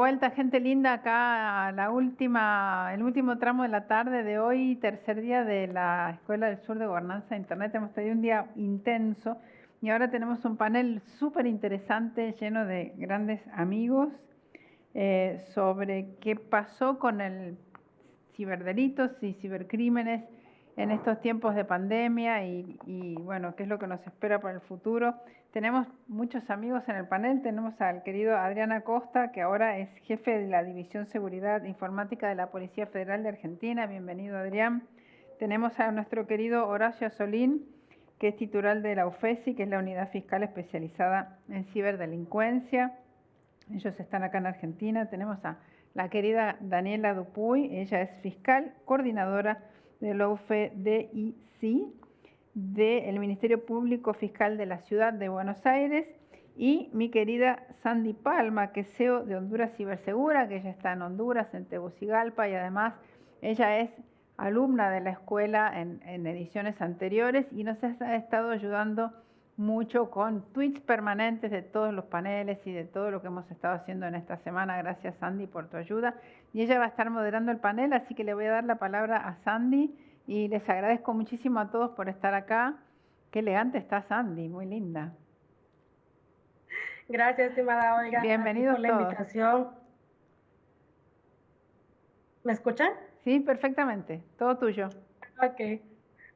vuelta, gente linda, acá a el último tramo de la tarde de hoy, tercer día de la Escuela del Sur de Gobernanza de Internet. Hemos tenido un día intenso y ahora tenemos un panel súper interesante lleno de grandes amigos sobre qué pasó con el ciberdelitos y cibercrímenes en estos tiempos de pandemia y bueno, qué es lo que nos espera para el futuro. Tenemos muchos amigos en el panel, tenemos al querido Adrián Acosta, que ahora es jefe de la División Seguridad Informática de la Policía Federal de Argentina. Bienvenido, Adrián. Tenemos a nuestro querido Horacio Solín, que es titular de la UFESI, que es la Unidad Fiscal Especializada en Ciberdelincuencia. Ellos están acá en Argentina. Tenemos a la querida Daniela Dupuy, ella es fiscal, coordinadora de la UFDIC, del Ministerio Público Fiscal de la Ciudad de Buenos Aires, y mi querida Sandy Palma, que es CEO de Honduras Cibersegura, que ella está en Honduras, en Tegucigalpa, y además ella es alumna de la escuela en ediciones anteriores y nos ha estado ayudando mucho con tweets permanentes de todos los paneles y de todo lo que hemos estado haciendo en esta semana. Gracias, Sandy, por tu ayuda. Y ella va a estar moderando el panel, así que le voy a dar la palabra a Sandy y les agradezco muchísimo a todos por estar acá. Qué elegante está Sandy, muy linda. Gracias, estimada Olga. Bienvenidos por la todos. Invitación. ¿Me escuchan? Sí, perfectamente. Todo tuyo. Ok.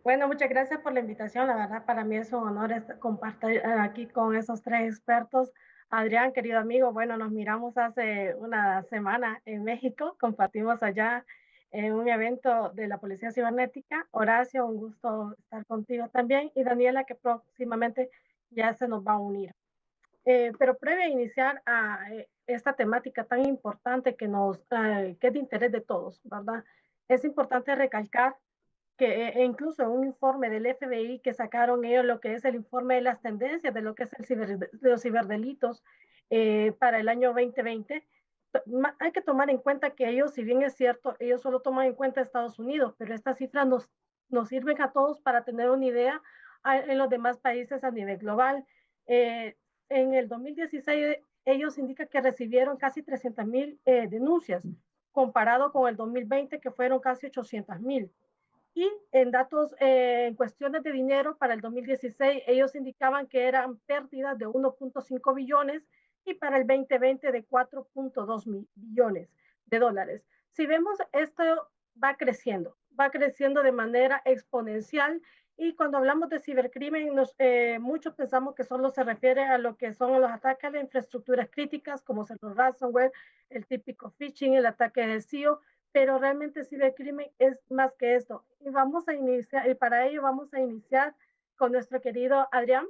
Bueno, muchas gracias por la invitación. La verdad, para mí es un honor compartir aquí con esos tres expertos. Adrián, querido amigo, bueno, nos miramos hace una semana en México, compartimos allá en un evento de la Policía Cibernética. Horacio, un gusto estar contigo también. Y Daniela, que próximamente ya se nos va a unir. Pero previo a iniciar esta temática tan importante que es de interés de todos, ¿verdad? Es importante recalcar que incluso en un informe del FBI que sacaron ellos, lo que es el informe de las tendencias de lo que es los ciberdelitos para el año 2020, hay que tomar en cuenta que ellos, si bien es cierto, ellos solo toman en cuenta Estados Unidos, pero estas cifras nos sirven a todos para tener una idea en los demás países a nivel global. Eh, en el 2016, ellos indican que recibieron casi 300,000 denuncias, comparado con el 2020, que fueron casi 800,000. Y en datos, en cuestiones de dinero, para el 2016, ellos indicaban que eran pérdidas de 1.5 billones y para el 2020 de 4.2 billones de dólares. Si vemos, esto va creciendo de manera exponencial. Y cuando hablamos de cibercrimen, muchos pensamos que solo se refiere a lo que son los ataques a las infraestructuras críticas, como ser los ransomware, el típico phishing, el ataque de SEO, pero realmente cibercrimen es más que esto. Y para ello vamos a iniciar con nuestro querido Adrián.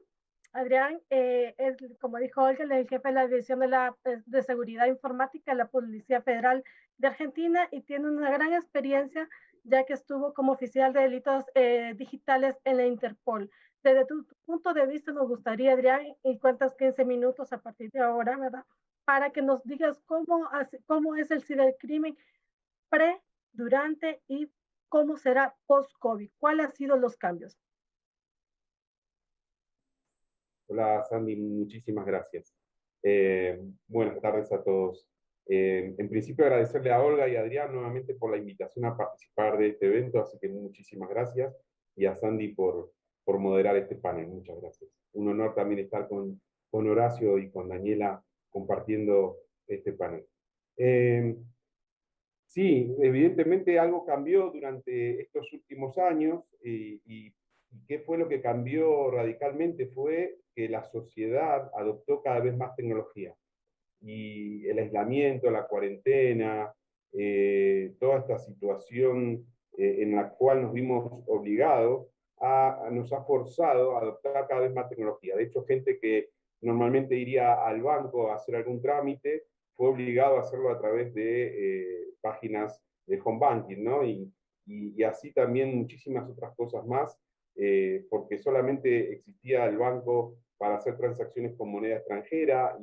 Adrián es, como dijo Olga, el jefe de la División de Seguridad Informática de la Policía Federal de Argentina y tiene una gran experiencia ya que estuvo como oficial de delitos digitales en la Interpol. Desde tu punto de vista nos gustaría, Adrián, y cuentas 15 minutos a partir de ahora, ¿verdad? Para que nos digas cómo es el cibercrimen pre, durante y cómo será post-COVID. ¿Cuáles han sido los cambios? Hola Sandy, muchísimas gracias. Buenas tardes a todos. En principio agradecerle a Olga y a Adrián nuevamente por la invitación a participar de este evento, así que muchísimas gracias, y a Sandy por moderar este panel, muchas gracias. Un honor también estar con Horacio y con Daniela compartiendo este panel. Sí, evidentemente algo cambió durante estos últimos años y ¿qué fue lo que cambió radicalmente? Fue que la sociedad adoptó cada vez más tecnología y el aislamiento, la cuarentena, toda esta situación en la cual nos vimos obligados, nos ha forzado a adoptar cada vez más tecnología. De hecho, gente que normalmente iría al banco a hacer algún trámite, fue obligado a hacerlo a través de páginas de home banking, ¿no? Y así también muchísimas otras cosas más, porque solamente existía el banco para hacer transacciones con moneda extranjera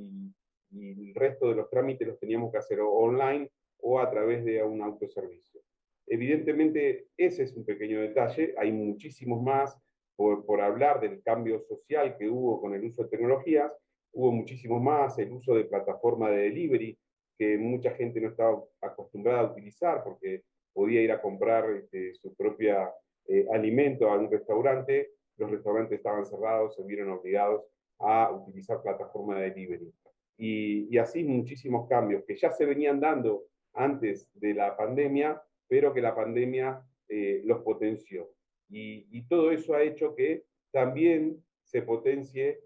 y el resto de los trámites los teníamos que hacer online o a través de un autoservicio. Evidentemente, ese es un pequeño detalle, hay muchísimos más por hablar del cambio social que hubo con el uso de tecnologías, hubo muchísimos más, el uso de plataforma de delivery, que mucha gente no estaba acostumbrada a utilizar porque podía ir a comprar su propia alimento a un restaurante, los restaurantes estaban cerrados, se vieron obligados a utilizar plataformas de delivery. Y así muchísimos cambios que ya se venían dando antes de la pandemia, pero que la pandemia los potenció. Y todo eso ha hecho que también se potencie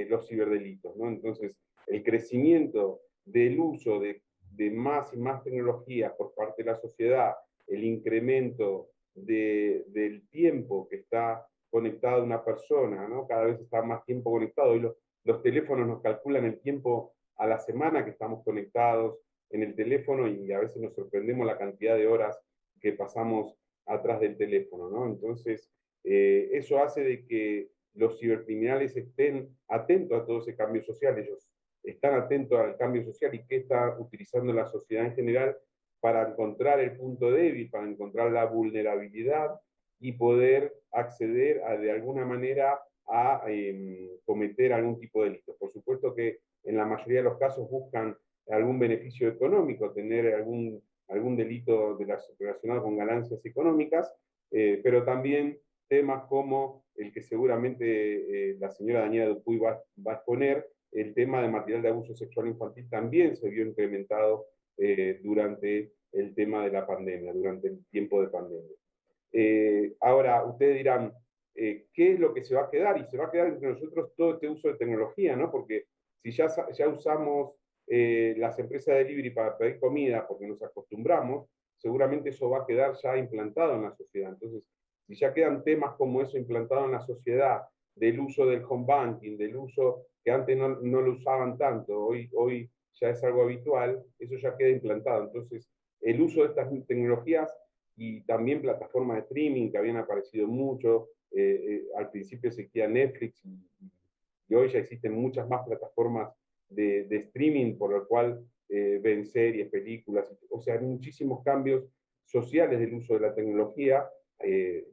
los ciberdelitos, ¿no? Entonces, el crecimiento del uso de más y más tecnologías por parte de la sociedad, el incremento del tiempo que está conectada una persona, ¿no? Cada vez está más tiempo conectado. Hoy los teléfonos nos calculan el tiempo a la semana que estamos conectados en el teléfono y a veces nos sorprendemos la cantidad de horas que pasamos atrás del teléfono, ¿no? Entonces, eso hace de que los cibercriminales estén atentos a todo ese cambio social. Ellos están atentos al cambio social y qué está utilizando la sociedad en general para encontrar el punto débil, para encontrar la vulnerabilidad y poder acceder de alguna manera a cometer algún tipo de delito. Por supuesto que en la mayoría de los casos buscan algún beneficio económico, tener algún delito relacionado con ganancias económicas, pero también temas como el que seguramente la señora Daniela Dupuy va a exponer, el tema de material de abuso sexual infantil también se vio incrementado durante el tema de la pandemia, durante el tiempo de pandemia. Ahora, ustedes dirán, ¿qué es lo que se va a quedar? Y se va a quedar entre nosotros todo este uso de tecnología, ¿no? Porque si ya usamos las empresas de delivery para pedir comida porque nos acostumbramos, seguramente eso va a quedar ya implantado en la sociedad. Entonces, si ya quedan temas como eso implantado en la sociedad, del uso del home banking, del uso que antes no lo usaban tanto, hoy ya es algo habitual, eso ya queda implantado. Entonces, el uso de estas tecnologías y también plataformas de streaming que habían aparecido mucho, al principio existía Netflix y hoy ya existen muchas más plataformas de streaming por lo cual ven series, películas, o sea, hay muchísimos cambios sociales del uso de la tecnología,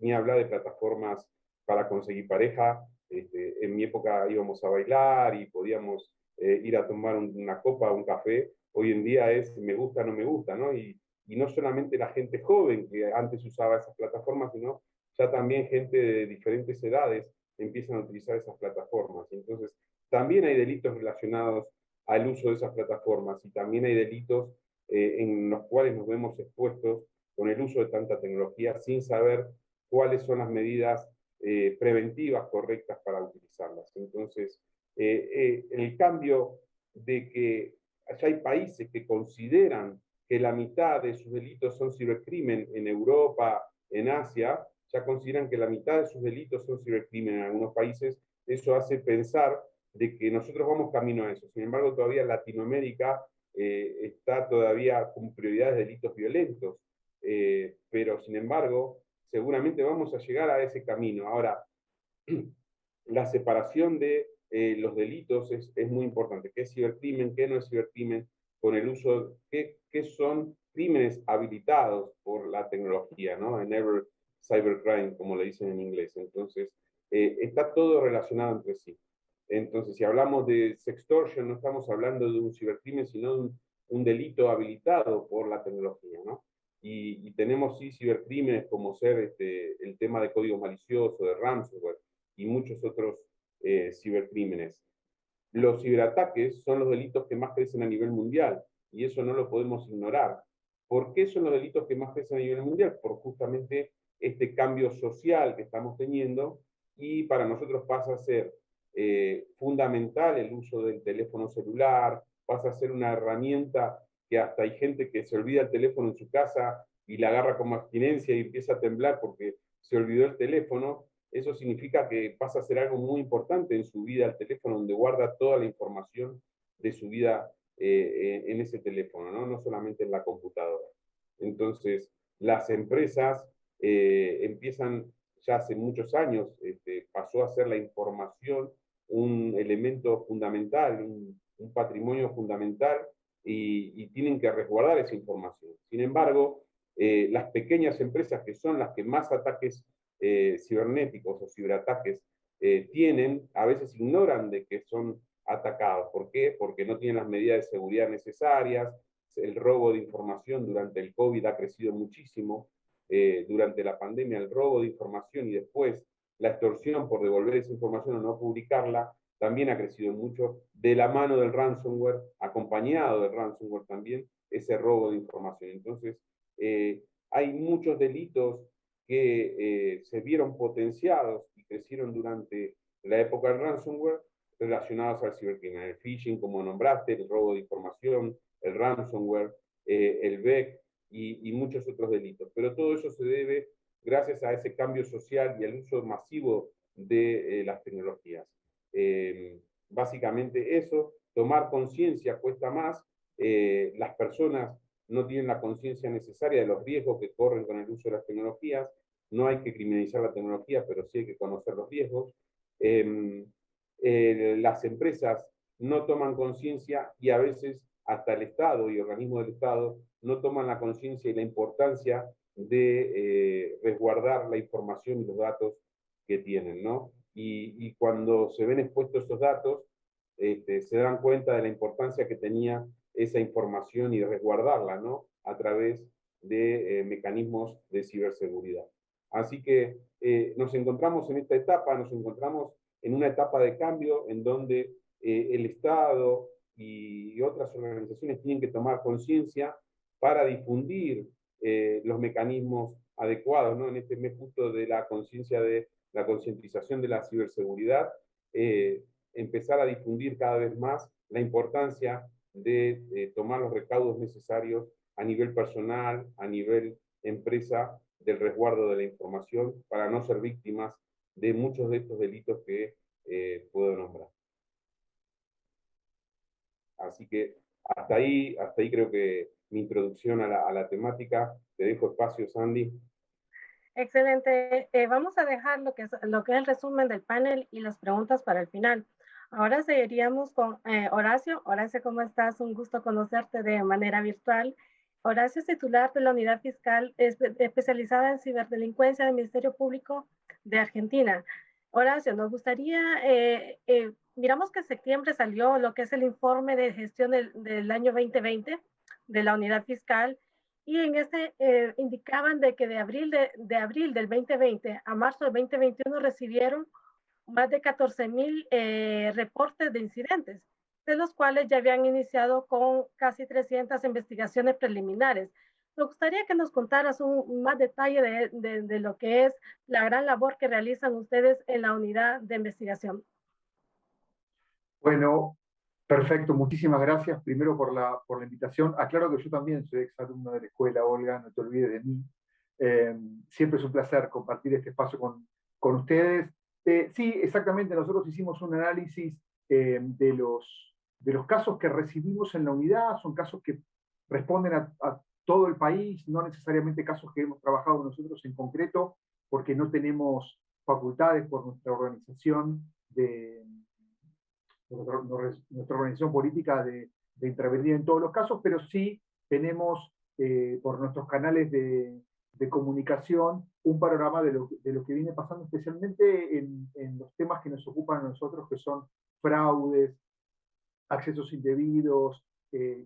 ni hablar de plataformas para conseguir pareja. En mi época íbamos a bailar y podíamos ir a tomar una copa, un café. Hoy en día es me gusta, no me gusta, ¿no? Y no solamente la gente joven que antes usaba esas plataformas, sino ya también gente de diferentes edades empiezan a utilizar esas plataformas. Entonces, también hay delitos relacionados al uso de esas plataformas y también hay delitos en los cuales nos vemos expuestos con el uso de tanta tecnología sin saber cuáles son las medidas preventivas correctas para utilizarlas. Entonces, el cambio de que ya hay países que consideran que la mitad de sus delitos son cibercrimen en Europa, en Asia, ya consideran que la mitad de sus delitos son cibercrimen en algunos países. Eso hace pensar de que nosotros vamos camino a eso. Sin embargo, todavía Latinoamérica está todavía con prioridades de delitos violentos, pero sin embargo, seguramente vamos a llegar a ese camino. Ahora, la separación de los delitos es muy importante. ¿Qué es cibercrimen? ¿Qué no es cibercrimen? Con el uso, ¿qué son crímenes habilitados por la tecnología, ¿no? Enable cybercrime, como le dicen en inglés. Entonces, está todo relacionado entre sí. Entonces, si hablamos de sextortion, no estamos hablando de un cibercrimen, sino de un delito habilitado por la tecnología, ¿no? Y tenemos sí cibercrímenes como ser el tema de código malicioso, de ransomware y muchos otros cibercrímenes. Los ciberataques son los delitos que más crecen a nivel mundial y eso no lo podemos ignorar. ¿Por qué son los delitos que más crecen a nivel mundial? Por justamente este cambio social que estamos teniendo y para nosotros pasa a ser fundamental el uso del teléfono celular, pasa a ser una herramienta que hasta hay gente que se olvida el teléfono en su casa y la agarra como abstinencia y empieza a temblar porque se olvidó el teléfono. Eso significa que pasa a ser algo muy importante en su vida el teléfono, donde guarda toda la información de su vida en ese teléfono, ¿no? No solamente en la computadora. Entonces, las empresas empiezan, ya hace muchos años, pasó a ser la información un elemento fundamental, un patrimonio fundamental, y tienen que resguardar esa información. Sin embargo, las pequeñas empresas, que son las que más ataques cibernéticos o ciberataques tienen, a veces ignoran de que son atacados. ¿Por qué? Porque no tienen las medidas de seguridad necesarias, el robo de información durante el COVID ha crecido muchísimo. Durante la pandemia el robo de información y después la extorsión por devolver esa información o no publicarla también ha crecido mucho, de la mano del ransomware, acompañado del ransomware también, ese robo de información. Entonces, hay muchos delitos que se vieron potenciados y crecieron durante la época del ransomware relacionados al cibercrimen. El phishing, como nombraste, el robo de información, el ransomware, el BEC y muchos otros delitos. Pero todo eso se debe gracias a ese cambio social y al uso masivo de las tecnologías. Básicamente eso, tomar conciencia cuesta más, las personas no tienen la conciencia necesaria de los riesgos que corren con el uso de las tecnologías, no hay que criminalizar la tecnología, pero sí hay que conocer los riesgos. Las empresas no toman conciencia y a veces hasta el Estado y organismos del Estado no toman la conciencia y la importancia de resguardar la información y los datos que tienen, ¿no? Y cuando se ven expuestos esos datos, se dan cuenta de la importancia que tenía esa información y de resguardarla, ¿no? A través de mecanismos de ciberseguridad. Así que nos encontramos en esta etapa, nos encontramos en una etapa de cambio en donde el Estado y otras organizaciones tienen que tomar conciencia para difundir los mecanismos adecuados, ¿no? En este mes justo de la conciencia de la concientización de la ciberseguridad, empezar a difundir cada vez más la importancia de tomar los recaudos necesarios a nivel personal, a nivel empresa, del resguardo de la información para no ser víctimas de muchos de estos delitos que puedo nombrar. Así que hasta ahí creo que mi introducción a la temática. Te dejo espacio, Sandy. Excelente. Vamos a dejar lo que es el resumen del panel y las preguntas para el final. Ahora seguiríamos con Horacio. Horacio, ¿cómo estás? Un gusto conocerte de manera virtual. Horacio es titular de la Unidad Fiscal especializada en ciberdelincuencia del Ministerio Público de Argentina. Horacio, nos gustaría, miramos que en septiembre salió lo que es el informe de gestión del año 2020 de la Unidad Fiscal, y en este indicaban de que de abril del 2020 a marzo del 2021 recibieron más de 14,000 reportes de incidentes, de los cuales ya habían iniciado con casi 300 investigaciones preliminares. Me gustaría que nos contaras más detalle de lo que es la gran labor que realizan ustedes en la unidad de investigación. Bueno, perfecto, muchísimas gracias primero por la invitación. Aclaro que yo también soy exalumno de la escuela, Olga, no te olvides de mí. Siempre es un placer compartir este espacio con ustedes. Sí, exactamente, nosotros hicimos un análisis de los casos que recibimos en la unidad. Son casos que responden a todo el país, no necesariamente casos que hemos trabajado nosotros en concreto, porque no tenemos facultades por nuestra organización nuestra organización política de intervenir en todos los casos, pero sí tenemos por nuestros canales de comunicación un panorama de lo que viene pasando, especialmente en los temas que nos ocupan a nosotros, que son fraudes, accesos indebidos,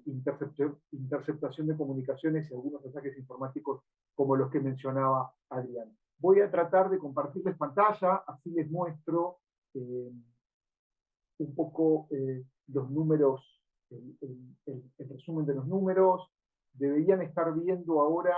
interceptación de comunicaciones y algunos ataques informáticos como los que mencionaba Adrián. Voy a tratar de compartirles pantalla, así les muestro un poco los números, el resumen de los números. Deberían estar viendo ahora,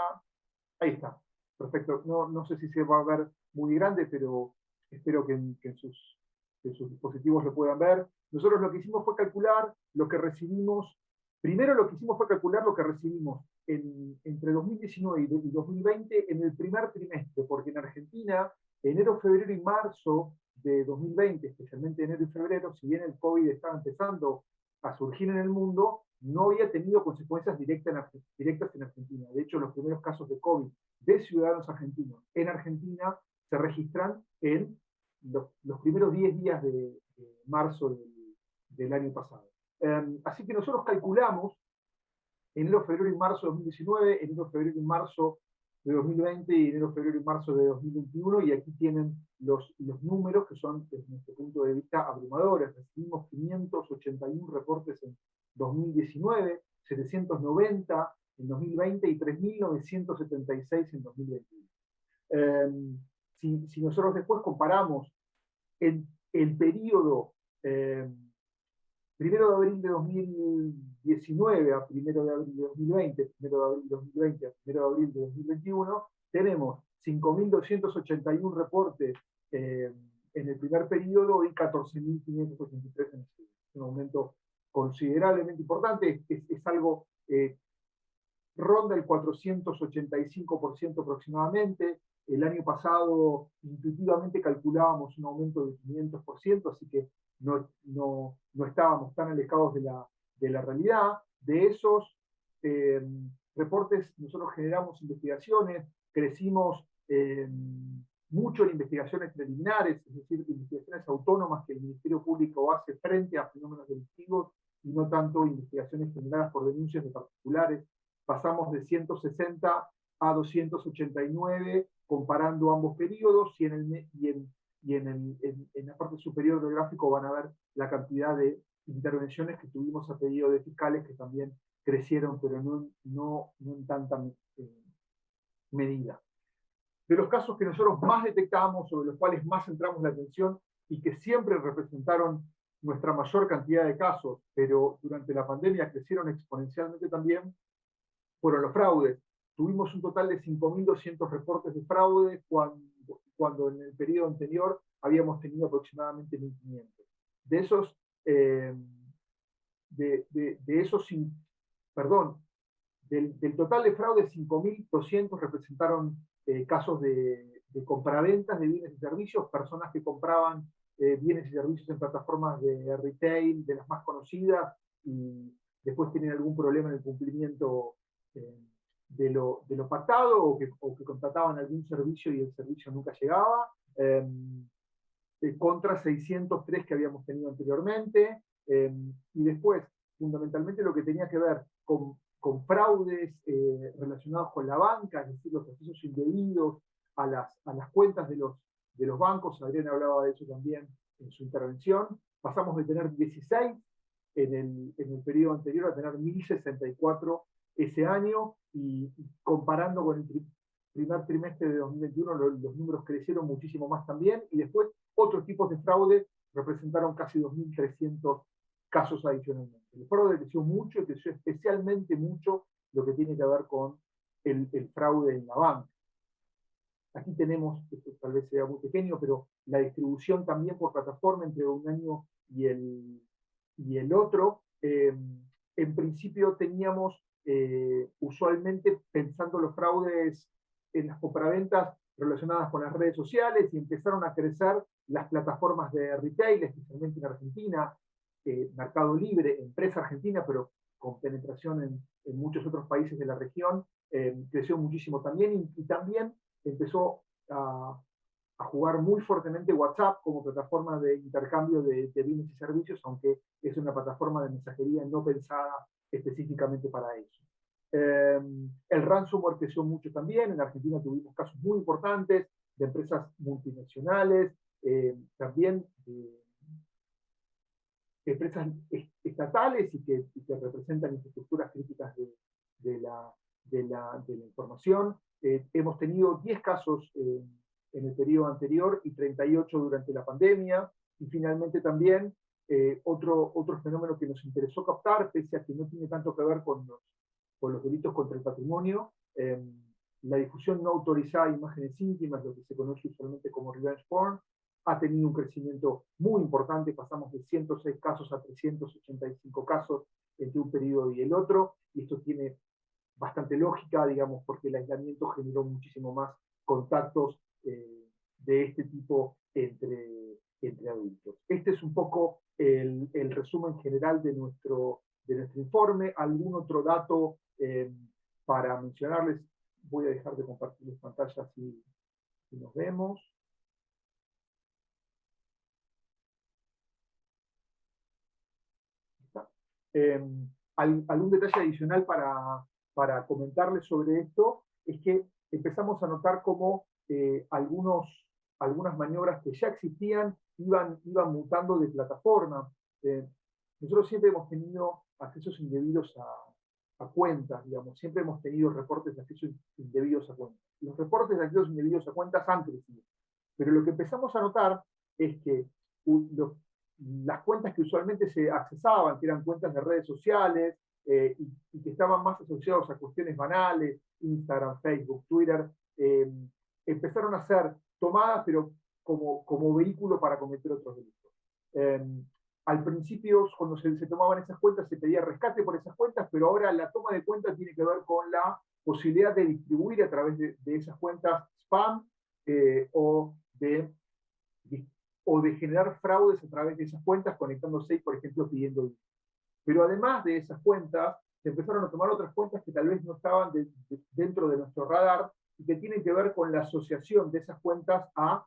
ahí está, perfecto. No sé si se va a ver muy grande, pero espero que en sus dispositivos lo puedan ver. Nosotros lo que hicimos fue calcular lo que recibimos. Primero lo que hicimos fue calcular lo que recibimos entre 2019 y 2020 en el primer trimestre, porque en Argentina, enero, febrero y marzo de 2020, especialmente enero y febrero, si bien el COVID estaba empezando a surgir en el mundo, no había tenido consecuencias directas en Argentina. De hecho, los primeros casos de COVID de ciudadanos argentinos en Argentina se registran en los primeros 10 días de marzo del año pasado. Así que nosotros calculamos enero, febrero y marzo de 2019, enero, febrero y marzo de 2020 y enero, febrero y marzo de 2021, y aquí tienen los números que son, desde nuestro punto de vista, abrumadores. Recibimos 581 reportes en 2019, 3.790 en 2020 y 3.976 en 2021. Si nosotros después comparamos el periodo 1 de abril de 2019 a 1 de abril de 2020, 1 de abril de 2020 a 1 de abril de 2021, tenemos 5.281 reportes en el primer periodo y 14.583 en el segundo. Es un aumento considerablemente importante, es algo, ronda el 485% aproximadamente. El año pasado intuitivamente calculábamos un aumento de 500%, así que no estábamos tan alejados de la realidad. De esos reportes nosotros generamos investigaciones, crecimos mucho en investigaciones preliminares, es decir, investigaciones autónomas que el Ministerio Público hace frente a fenómenos delictivos y no tanto investigaciones generadas por denuncias de particulares. Pasamos de 160 a 289 comparando ambos periodos y en la parte superior del gráfico van a ver la cantidad de intervenciones que tuvimos a pedido de fiscales que también crecieron, pero no en tanta medida. De los casos que nosotros más detectamos, sobre los cuales más centramos la atención y que siempre representaron nuestra mayor cantidad de casos, pero durante la pandemia crecieron exponencialmente también, fueron los fraudes. Tuvimos un total de 5.200 reportes de fraude cuando en el periodo anterior habíamos tenido aproximadamente 1.500. Del total de fraude, 5.200 representaron casos de compraventas de bienes y servicios, personas que compraban bienes y servicios en plataformas de retail, de las más conocidas, y después tienen algún problema en el cumplimiento de lo pactado, o que contrataban algún servicio y el servicio nunca llegaba, contra 603 que habíamos tenido anteriormente, y después, fundamentalmente, lo que tenía que ver con fraudes relacionados con la banca, es decir, los accesos indebidos a las cuentas de los bancos. Adrián hablaba de eso también en su intervención. Pasamos de tener 16 en el periodo anterior a tener 1.064 ese año, y comparando con el primer trimestre de 2021 los números crecieron muchísimo más también, y después otros tipos de fraude representaron casi 2.300 casos adicionalmente. El fraude creció mucho, y creció especialmente mucho lo que tiene que ver con el fraude en la banca. Aquí tenemos, esto tal vez sea muy pequeño, pero la distribución también por plataforma entre un año y el otro. En principio teníamos usualmente, pensando los fraudes en las compraventas relacionadas con las redes sociales, y empezaron a crecer las plataformas de retail, especialmente en Argentina, Mercado Libre, empresa argentina, pero con penetración en muchos otros países de la región, creció muchísimo también, y también empezó a jugar muy fuertemente WhatsApp como plataforma de intercambio de bienes y servicios, aunque es una plataforma de mensajería no pensada específicamente para eso. El ransomware creció mucho también. En Argentina tuvimos casos muy importantes de empresas multinacionales, también empresas estatales y que representan infraestructuras críticas de la información. Hemos tenido 10 casos en el periodo anterior y 38 durante la pandemia. Y finalmente también otro fenómeno que nos interesó captar, pese a que no tiene tanto que ver con los delitos contra el patrimonio, la difusión no autorizada de imágenes íntimas, lo que se conoce usualmente como revenge porn, ha tenido un crecimiento muy importante. Pasamos de 106 casos a 385 casos entre un periodo y el otro, y esto tiene bastante lógica, digamos, porque el aislamiento generó muchísimo más contactos de este tipo entre adultos. Este es un poco el resumen general de nuestro informe. Algún otro dato para mencionarles. Voy a dejar de compartir las pantallas si nos vemos. Algún detalle adicional para comentarles sobre esto es que empezamos a notar cómo algunas maniobras que ya existían iban mutando de plataforma. Nosotros siempre hemos tenido accesos indebidos a cuentas, digamos, siempre hemos tenido reportes de acceso indebidos a cuentas. Los reportes de acceso indebidos a cuentas han crecido, pero lo que empezamos a notar es que las cuentas que usualmente se accesaban, que eran cuentas de redes sociales y que estaban más asociados a cuestiones banales, Instagram, Facebook, Twitter, empezaron a ser tomadas, pero como vehículo para cometer otros delitos. Al principio, cuando se tomaban esas cuentas, se pedía rescate por esas cuentas, pero ahora la toma de cuentas tiene que ver con la posibilidad de distribuir a través de esas cuentas spam o de generar fraudes a través de esas cuentas, conectándose y, por ejemplo, pidiendo dinero. Pero además de esas cuentas, se empezaron a tomar otras cuentas que tal vez no estaban dentro de nuestro radar y que tienen que ver con la asociación de esas cuentas a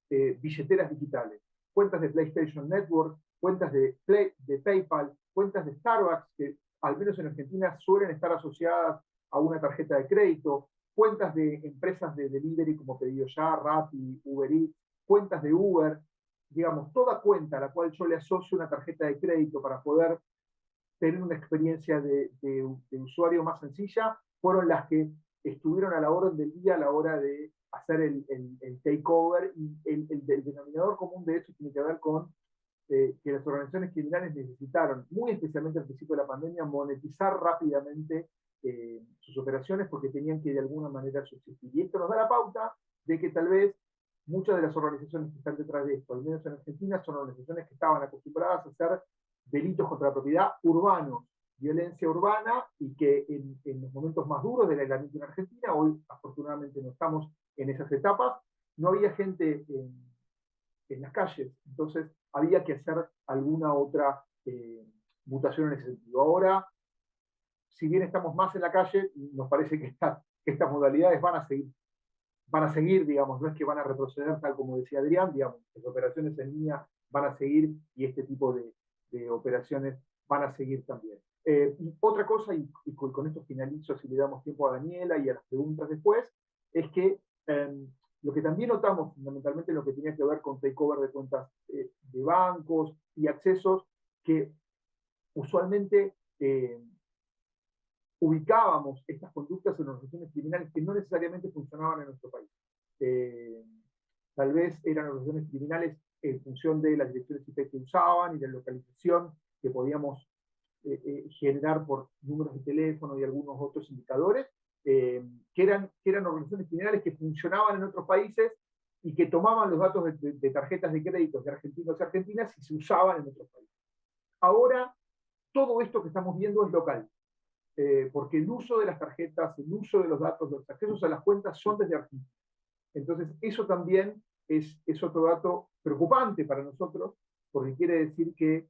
billeteras digitales. Cuentas de PlayStation Network, cuentas de PayPal, cuentas de Starbucks, que al menos en Argentina suelen estar asociadas a una tarjeta de crédito, cuentas de empresas de delivery como Pedido Ya, Rappi, Uber Eats, cuentas de Uber, digamos, toda cuenta a la cual yo le asocio una tarjeta de crédito para poder tener una experiencia de usuario más sencilla, fueron las que estuvieron a la orden del día a la hora de hacer el takeover, y el denominador común de eso tiene que ver con que las organizaciones criminales necesitaron, muy especialmente al principio de la pandemia, monetizar rápidamente sus operaciones porque tenían que de alguna manera subsistir. Y esto nos da la pauta de que tal vez muchas de las organizaciones que están detrás de esto, al menos en Argentina, son organizaciones que estaban acostumbradas a hacer delitos contra la propiedad urbanos, violencia urbana, y que en los momentos más duros del aislamiento en Argentina, hoy afortunadamente no estamos en esas etapas, no había gente en las calles, entonces había que hacer alguna otra mutación en ese sentido. Ahora, si bien estamos más en la calle, nos parece que estas modalidades van a seguir, digamos, no es que van a retroceder tal como decía Adrián, digamos, las operaciones en línea van a seguir y este tipo de operaciones van a seguir también. Y otra cosa, y con esto finalizo si le damos tiempo a Daniela y a las preguntas después, es que lo que también notamos fundamentalmente en lo que tenía que ver con takeover de cuentas de bancos y accesos, que usualmente ubicábamos estas conductas en organizaciones criminales que no necesariamente funcionaban en nuestro país. Tal vez eran organizaciones criminales en función de las direcciones IP que usaban y de la localización que podíamos generar por números de teléfono y algunos otros indicadores, que eran organizaciones criminales que funcionaban en otros países y que tomaban los datos de tarjetas de crédito de argentinos y argentinas y se usaban en otros países. Ahora, todo esto que estamos viendo es local, porque el uso de las tarjetas, el uso de los datos, los accesos a las cuentas son desde Argentina. Entonces, eso también es otro dato preocupante para nosotros, porque quiere decir que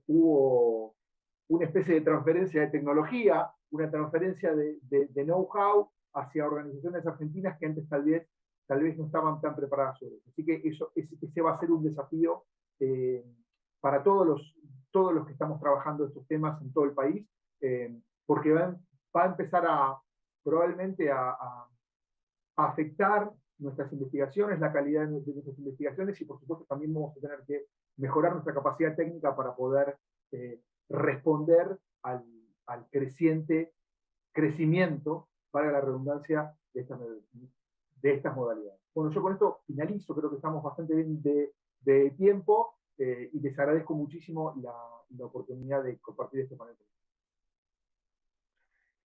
hubo una especie de transferencia de tecnología, una transferencia de know-how hacia organizaciones argentinas que antes tal vez no estaban tan preparadas sobre eso. Así que ese va a ser un desafío para todos los que estamos trabajando estos temas en todo el país, porque va a empezar probablemente a afectar nuestras investigaciones, la calidad de nuestras investigaciones, y por supuesto también vamos a tener que mejorar nuestra capacidad técnica para poder responder al creciente crecimiento, para la redundancia, de estas modalidades. Bueno, yo con esto finalizo, creo que estamos bastante bien de tiempo, y les agradezco muchísimo la oportunidad de compartir este panel.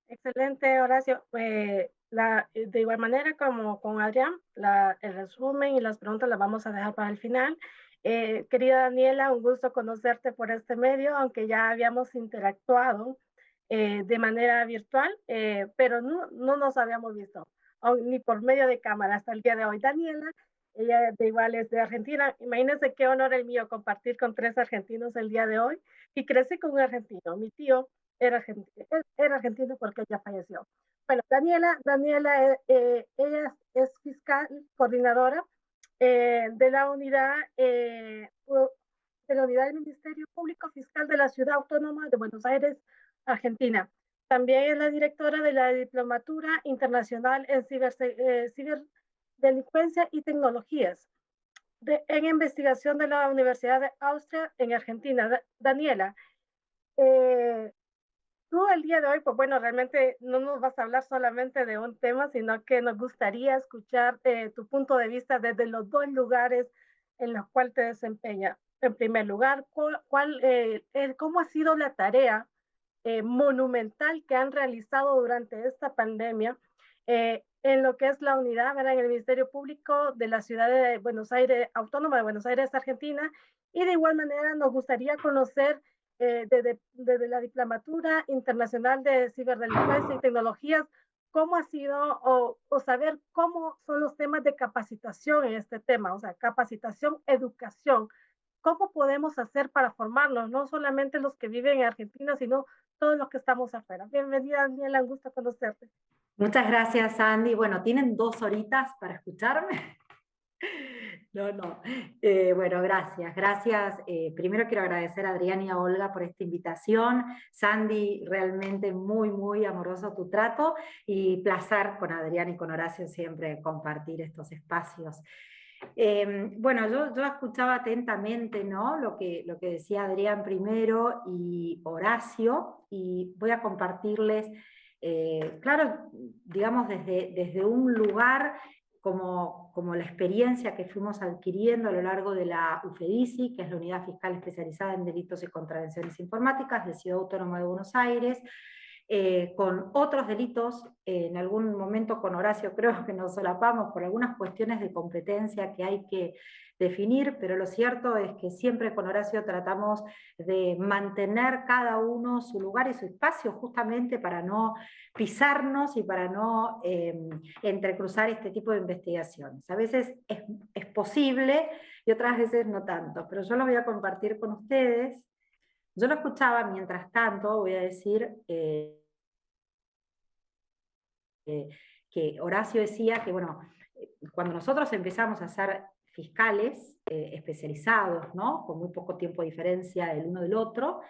Excelente, Horacio. De igual manera como con Adrián, el resumen y las preguntas las vamos a dejar para el final. Querida Daniela, un gusto conocerte por este medio, aunque ya habíamos interactuado de manera virtual, pero no nos habíamos visto, ni por medio de cámara hasta el día de hoy. Daniela, ella de igual es de Argentina. Imagínense qué honor el mío compartir con 3 argentinos el día de hoy, y crecí con un argentino. Mi tío era argentino porque ella falleció. Bueno, Daniela ella es fiscal coordinadora de la unidad del Ministerio Público Fiscal de la Ciudad Autónoma de Buenos Aires, Argentina. También es la directora de la Diplomatura Internacional en Ciberdelincuencia y Tecnologías en Investigación de la Universidad de Austria en Argentina. Daniela, tú el día de hoy, pues bueno, realmente no nos vas a hablar solamente de un tema, sino que nos gustaría escuchar tu punto de vista desde los dos lugares en los cuales te desempeñas. En primer lugar, ¿cómo ha sido la tarea monumental que han realizado durante esta pandemia en lo que es la unidad, ¿verdad? En el Ministerio Público de la Ciudad de Buenos Aires, Autónoma de Buenos Aires, Argentina? Y de igual manera nos gustaría conocer desde la Diplomatura Internacional de Ciberdelincuencia y Tecnologías, cómo ha sido o saber cómo son los temas de capacitación en este tema, o sea, capacitación, educación. ¿Cómo podemos hacer para formarnos, no solamente los que viven en Argentina, sino todos los que estamos afuera? Bienvenida, Daniela, un gusto conocerte. Muchas gracias, Andy. Bueno, ¿tienen 2 horitas para escucharme? No, no. Bueno, gracias. Gracias. Primero quiero agradecer a Adrián y a Olga por esta invitación. Sandy, realmente muy, muy amoroso tu trato y placer con Adrián y con Horacio siempre compartir estos espacios. Bueno, yo escuchaba atentamente, ¿no? lo que decía Adrián primero y Horacio, y voy a compartirles, claro, digamos, desde un lugar como la experiencia que fuimos adquiriendo a lo largo de la UFEDICI, que es la Unidad Fiscal Especializada en Delitos y Contravenciones Informáticas de Ciudad Autónoma de Buenos Aires, con otros delitos. En algún momento con Horacio creo que nos solapamos por algunas cuestiones de competencia que hay que definir, pero lo cierto es que siempre con Horacio tratamos de mantener cada uno su lugar y su espacio, justamente para no pisarnos y para no entrecruzar este tipo de investigaciones. A veces es posible y otras veces no tanto, pero yo lo voy a compartir con ustedes. Yo lo escuchaba, mientras tanto, voy a decir que Horacio decía que, bueno, cuando nosotros empezamos a ser fiscales especializados, ¿no? Con muy poco tiempo de diferencia el uno del otro,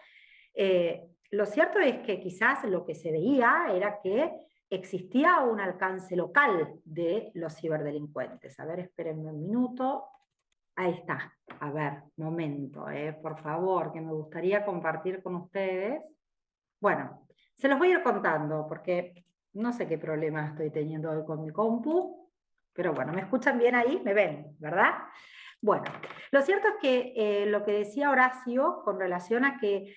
lo cierto es que quizás lo que se veía era que existía un alcance local de los ciberdelincuentes. A ver, espérenme un minuto. Ahí está. A ver, momento, por favor, que me gustaría compartir con ustedes. Bueno, se los voy a ir contando, porque no sé qué problema estoy teniendo hoy con mi compu, pero bueno, ¿me escuchan bien ahí? ¿Me ven, verdad? Bueno, lo cierto es que lo que decía Horacio con relación a que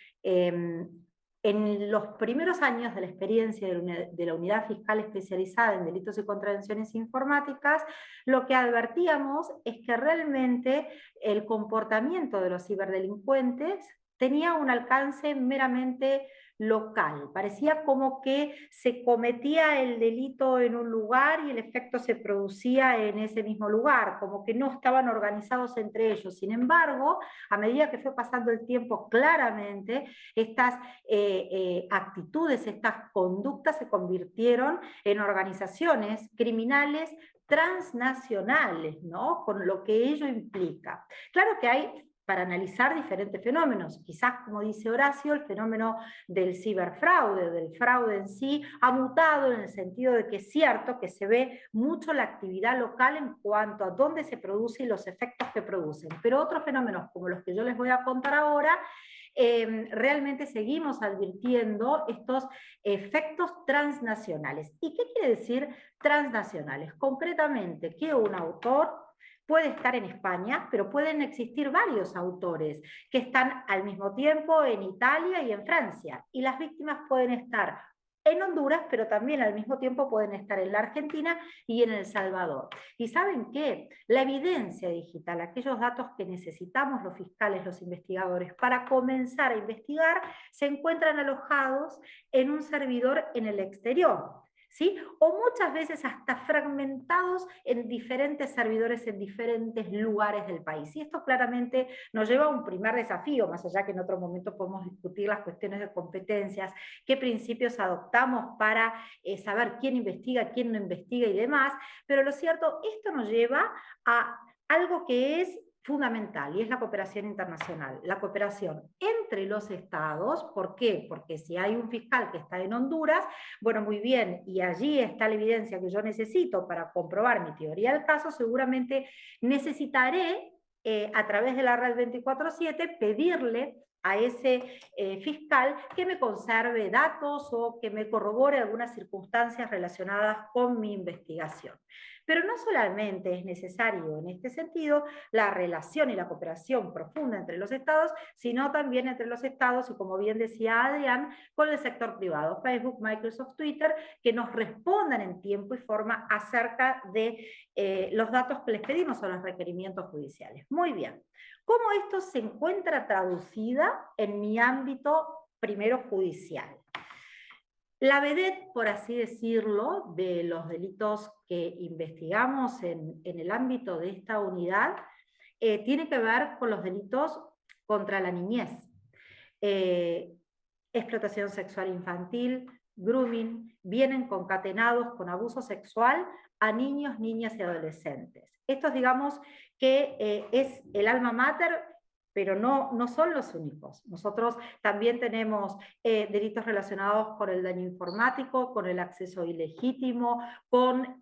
en los primeros años de la experiencia de la Unidad Fiscal Especializada en Delitos y Contravenciones Informáticas, lo que advertíamos es que realmente el comportamiento de los ciberdelincuentes tenía un alcance meramente local. Parecía como que se cometía el delito en un lugar y el efecto se producía en ese mismo lugar, como que no estaban organizados entre ellos. Sin embargo, a medida que fue pasando el tiempo, claramente estas actitudes, estas conductas se convirtieron en organizaciones criminales transnacionales, ¿no? Con lo que ello implica. Claro que hay para analizar diferentes fenómenos. Quizás, como dice Horacio, el fenómeno del ciberfraude, del fraude en sí, ha mutado en el sentido de que es cierto que se ve mucho la actividad local en cuanto a dónde se produce y los efectos que producen. Pero otros fenómenos, como los que yo les voy a contar ahora, realmente seguimos advirtiendo estos efectos transnacionales. ¿Y qué quiere decir transnacionales? Concretamente, que un autor puede estar en España, pero pueden existir varios autores que están al mismo tiempo en Italia y en Francia, y las víctimas pueden estar en Honduras, pero también al mismo tiempo pueden estar en la Argentina y en El Salvador. ¿Y saben qué? La evidencia digital, aquellos datos que necesitamos los fiscales, los investigadores, para comenzar a investigar, se encuentran alojados en un servidor en el exterior, ¿sí? O muchas veces hasta fragmentados en diferentes servidores en diferentes lugares del país. Y esto claramente nos lleva a un primer desafío, más allá que en otro momento podemos discutir las cuestiones de competencias, qué principios adoptamos para saber quién investiga, quién no investiga y demás, pero lo cierto, esto nos lleva a algo que es fundamental, y es la cooperación internacional, la cooperación entre los estados. ¿Por qué? Porque si hay un fiscal que está en Honduras, bueno, muy bien, y allí está la evidencia que yo necesito para comprobar mi teoría del caso, seguramente necesitaré, a través de la red 24/7, pedirle a ese fiscal que me conserve datos o que me corrobore algunas circunstancias relacionadas con mi investigación. Pero no solamente es necesario en este sentido la relación y la cooperación profunda entre los estados, sino también entre los estados y, como bien decía Adrián, con el sector privado, Facebook, Microsoft, Twitter, que nos respondan en tiempo y forma acerca de los datos que les pedimos o los requerimientos judiciales. Muy bien. ¿Cómo esto se encuentra traducida en mi ámbito primero judicial? La vedette, por así decirlo, de los delitos que investigamos en el ámbito de esta unidad, tiene que ver con los delitos contra la niñez. Explotación sexual infantil, grooming, vienen concatenados con abuso sexual a niños, niñas y adolescentes. Estos, digamos, que es el alma mater, pero no son los únicos. Nosotros también tenemos delitos relacionados con el daño informático, con el acceso ilegítimo, con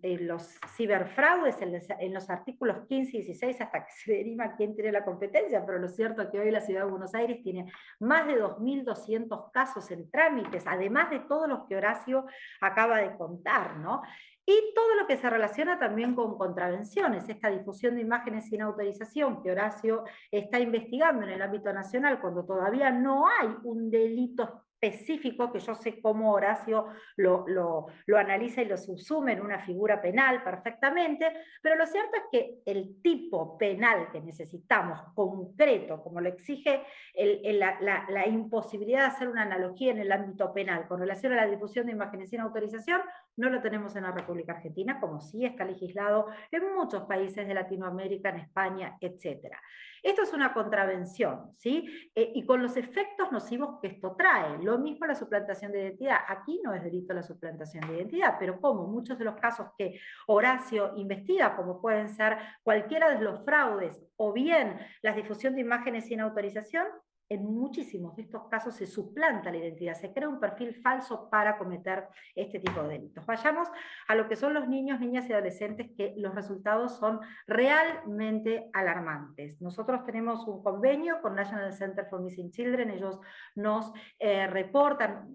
los ciberfraudes en los artículos 15 y 16, hasta que se deriva quién tiene la competencia, pero lo cierto es que hoy la Ciudad de Buenos Aires tiene más de 2.200 casos en trámites, además de todos los que Horacio acaba de contar, ¿no? Y todo lo que se relaciona también con contravenciones, esta difusión de imágenes sin autorización que Horacio está investigando en el ámbito nacional, cuando todavía no hay un delito específico, que yo sé cómo Horacio lo analiza y lo subsume en una figura penal perfectamente, pero lo cierto es que el tipo penal que necesitamos, concreto, como lo exige la imposibilidad de hacer una analogía en el ámbito penal con relación a la difusión de imágenes sin autorización, no lo tenemos en la República Argentina, como sí está legislado en muchos países de Latinoamérica, en España, etc. Esto es una contravención, ¿sí? Y con los efectos nocivos que esto trae. Lo mismo la suplantación de identidad. Aquí no es delito la suplantación de identidad, pero como muchos de los casos que Horacio investiga, como pueden ser cualquiera de los fraudes o bien la difusión de imágenes sin autorización, en muchísimos de estos casos se suplanta la identidad, se crea un perfil falso para cometer este tipo de delitos. Vayamos a lo que son los niños, niñas y adolescentes, que los resultados son realmente alarmantes. Nosotros tenemos un convenio con National Center for Missing Children, ellos nos reportan,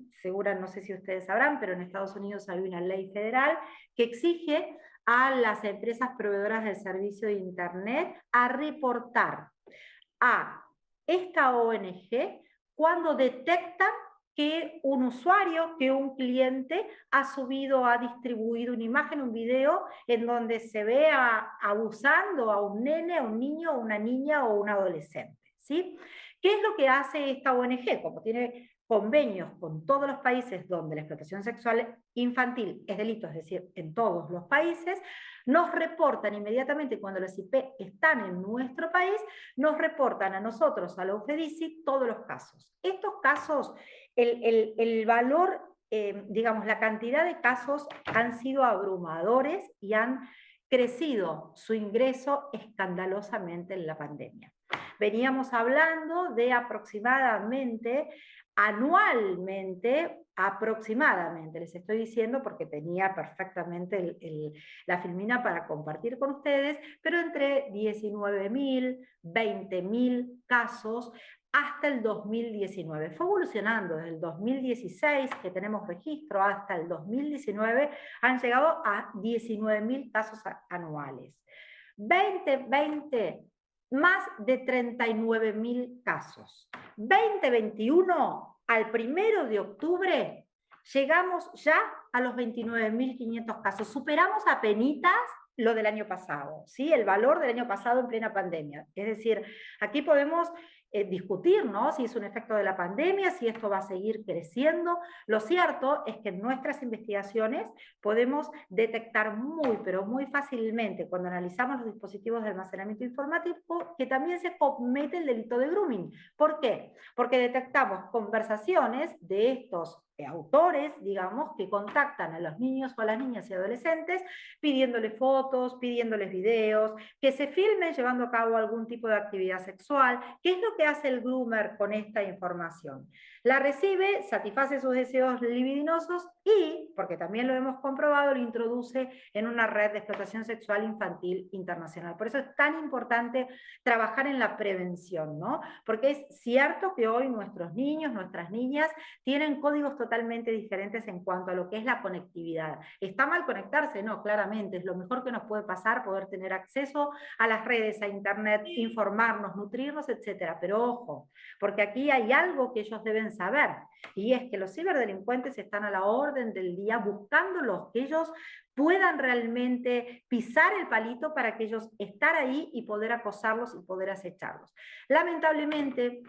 no sé si ustedes sabrán, pero en Estados Unidos hay una ley federal que exige a las empresas proveedoras del servicio de Internet a reportar a esta ONG cuando detectan que un usuario, que un cliente ha subido, ha distribuido una imagen, un video en donde se ve abusando a un nene, a un niño, a una niña o un adolescente, ¿sí? ¿Qué es lo que hace esta ONG? Como tiene convenios con todos los países donde la explotación sexual infantil es delito, es decir, en todos los países, nos reportan inmediatamente cuando los IP están en nuestro país, nos reportan a nosotros, a la UFEDICI, todos los casos. Estos casos, el valor, digamos, la cantidad de casos han sido abrumadores y han crecido su ingreso escandalosamente en la pandemia. Veníamos hablando de aproximadamente, anualmente, aproximadamente, les estoy diciendo porque tenía perfectamente la filmina para compartir con ustedes, pero entre 19.000, 20.000 casos hasta el 2019. Fue evolucionando desde el 2016, que tenemos registro, hasta el 2019, han llegado a 19.000 casos anuales. 2020, más de 39.000 casos. 2021, al 1 de octubre, llegamos ya a los 29.500 casos. Superamos apenitas lo del año pasado, ¿sí? El valor del año pasado en plena pandemia. Es decir, aquí podemos discutir, ¿no? Si es un efecto de la pandemia, si esto va a seguir creciendo. Lo cierto es que en nuestras investigaciones podemos detectar muy, pero muy fácilmente, cuando analizamos los dispositivos de almacenamiento informático, que también se comete el delito de grooming. ¿Por qué? Porque detectamos conversaciones de estos autores, digamos, que contactan a los niños o a las niñas y adolescentes pidiéndoles fotos, pidiéndoles videos, que se filmen llevando a cabo algún tipo de actividad sexual. ¿Qué es lo que hace el groomer con esta información? La recibe, satisface sus deseos libidinosos y, porque también lo hemos comprobado, lo introduce en una red de explotación sexual infantil internacional. Por eso es tan importante trabajar en la prevención, ¿no? Porque es cierto que hoy nuestros niños, nuestras niñas, tienen códigos totalmente diferentes en cuanto a lo que es la conectividad. ¿Está mal conectarse? No, claramente. Es lo mejor que nos puede pasar poder tener acceso a las redes, a internet, informarnos, nutrirnos, etcétera. Pero ojo, porque aquí hay algo que ellos deben saber, y es que los ciberdelincuentes están a la orden del día buscándolos, que ellos puedan realmente pisar el palito para que ellos estar ahí y poder acosarlos y poder acecharlos. Lamentablemente,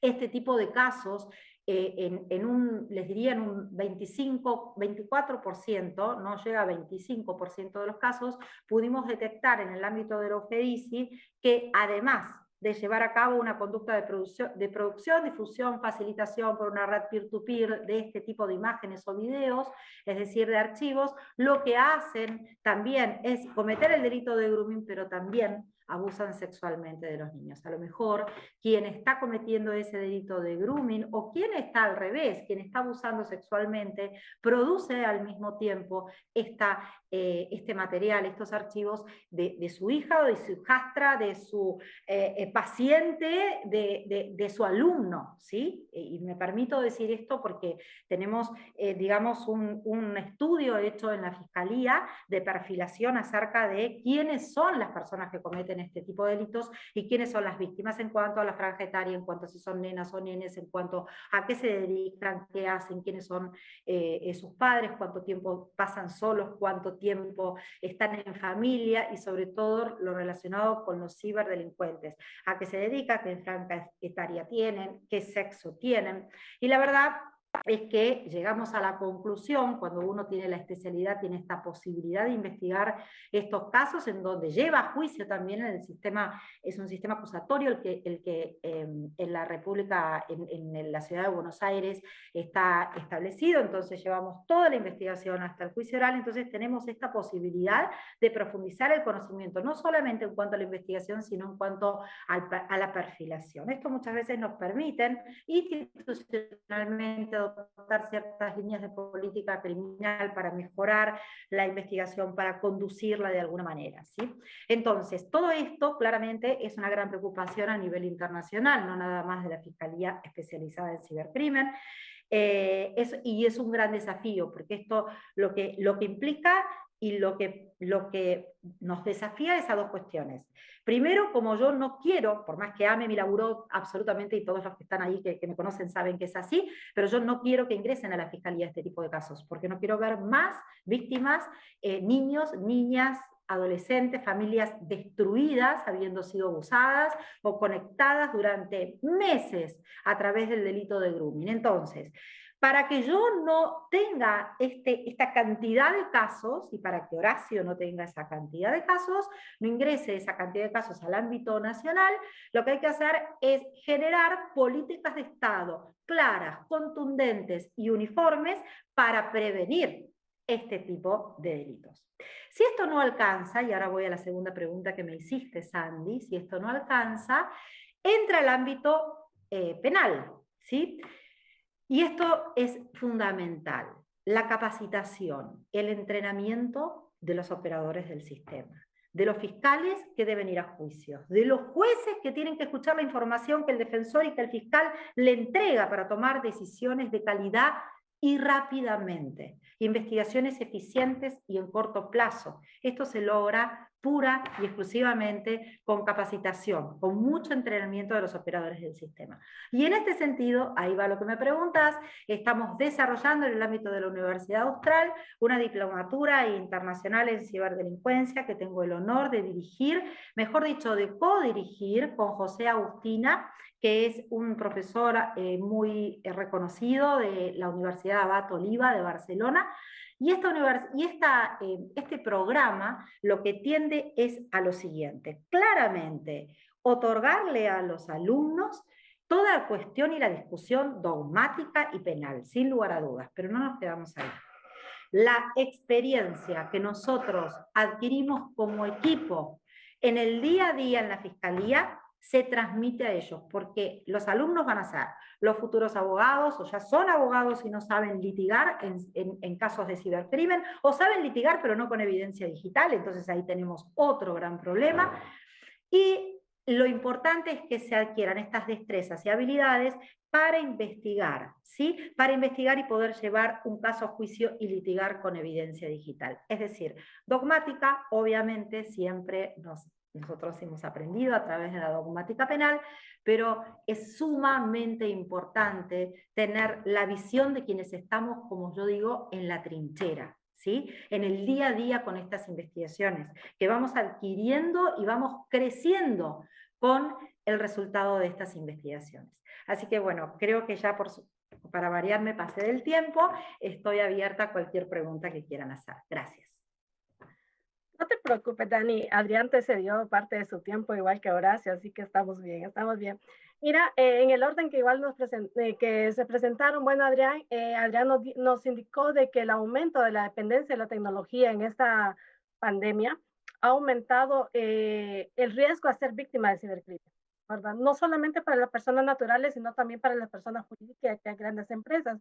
este tipo de casos, les diría en un 24%, no llega a 25% de los casos, pudimos detectar en el ámbito de la OFEDICI que además de llevar a cabo una conducta de producción, difusión, facilitación por una red peer-to-peer de este tipo de imágenes o videos, es decir, de archivos, lo que hacen también es cometer el delito de grooming, pero también abusan sexualmente de los niños. A lo mejor quien está cometiendo ese delito de grooming o quien está al revés, quien está abusando sexualmente, produce al mismo tiempo este material, estos archivos de su hija o de su hijastra, de su paciente, de su alumno, ¿sí? Y me permito decir esto porque tenemos, digamos, un estudio hecho en la Fiscalía de perfilación acerca de quiénes son las personas que cometen este tipo de delitos y quiénes son las víctimas en cuanto a la franja etaria, en cuanto a si son nenas o nenes, en cuanto a qué se dedican, qué hacen, quiénes son sus padres, cuánto tiempo pasan solos, cuánto tiempo están en familia y sobre todo lo relacionado con los ciberdelincuentes, a qué se dedica, qué franja etaria tienen, qué sexo tienen. Y la verdad es que llegamos a la conclusión, cuando uno tiene la especialidad, tiene esta posibilidad de investigar estos casos en donde lleva a juicio también en el sistema, es un sistema acusatorio el que en la República, en la ciudad de Buenos Aires está establecido, entonces llevamos toda la investigación hasta el juicio oral, entonces tenemos esta posibilidad de profundizar el conocimiento, no solamente en cuanto a la investigación, sino en cuanto a la perfilación. Esto muchas veces nos permiten institucionalmente adoptar ciertas líneas de política criminal para mejorar la investigación, para conducirla de alguna manera, ¿sí? Entonces, todo esto claramente es una gran preocupación a nivel internacional, no nada más de la Fiscalía especializada en cibercrimen, y es un gran desafío, porque esto lo que implica y lo que nos desafía es a dos cuestiones. Primero, como yo no quiero, por más que ame mi laburo absolutamente, y todos los que están ahí que me conocen saben que es así, pero yo no quiero que ingresen a la Fiscalía este tipo de casos, porque no quiero ver más víctimas, niños, niñas, adolescentes, familias destruidas, habiendo sido abusadas o conectadas durante meses a través del delito de grooming. Entonces, para que yo no tenga esta cantidad de casos, y para que Horacio no tenga esa cantidad de casos, no ingrese esa cantidad de casos al ámbito nacional, lo que hay que hacer es generar políticas de Estado claras, contundentes y uniformes para prevenir este tipo de delitos. Si esto no alcanza, y ahora voy a la segunda pregunta que me hiciste, Sandy, si esto no alcanza, entra al ámbito penal, ¿sí? Y esto es fundamental, la capacitación, el entrenamiento de los operadores del sistema, de los fiscales que deben ir a juicios, de los jueces que tienen que escuchar la información que el defensor y que el fiscal le entrega para tomar decisiones de calidad y rápidamente, investigaciones eficientes y en corto plazo. Esto se logra pura y exclusivamente con capacitación, con mucho entrenamiento de los operadores del sistema. Y en este sentido, ahí va lo que me preguntas, estamos desarrollando en el ámbito de la Universidad Austral una diplomatura internacional en ciberdelincuencia que tengo el honor de dirigir, mejor dicho, de codirigir con José Agustina, que es un profesor muy reconocido de la Universidad Abat Oliba de Barcelona. Y este programa lo que tiende es a lo siguiente: claramente otorgarle a los alumnos toda cuestión y la discusión dogmática y penal, sin lugar a dudas, pero no nos quedamos ahí. La experiencia que nosotros adquirimos como equipo en el día a día en la Fiscalía se transmite a ellos, porque los alumnos van a ser los futuros abogados, o ya son abogados y no saben litigar en casos de cibercrimen, o saben litigar pero no con evidencia digital, entonces ahí tenemos otro gran problema. Y lo importante es que se adquieran estas destrezas y habilidades para investigar, ¿sí? Para investigar y poder llevar un caso a juicio y litigar con evidencia digital. Es decir, dogmática, obviamente, siempre nosotros hemos aprendido a través de la dogmática penal, pero es sumamente importante tener la visión de quienes estamos, como yo digo, en la trinchera, ¿sí? En el día a día con estas investigaciones, que vamos adquiriendo y vamos creciendo con el resultado de estas investigaciones. Así que bueno, creo que ya para variar me pasé del tiempo, estoy abierta a cualquier pregunta que quieran hacer. Gracias. No te preocupes, Dani. Adrián te cedió parte de su tiempo, igual que Horacio, así que estamos bien, estamos bien. Mira, en el orden que igual que se presentaron, bueno, Adrián nos indicó de que el aumento de la dependencia de la tecnología en esta pandemia ha aumentado el riesgo a ser víctima de cibercrimen, ¿verdad? No solamente para las personas naturales, sino también para las personas jurídicas y grandes empresas.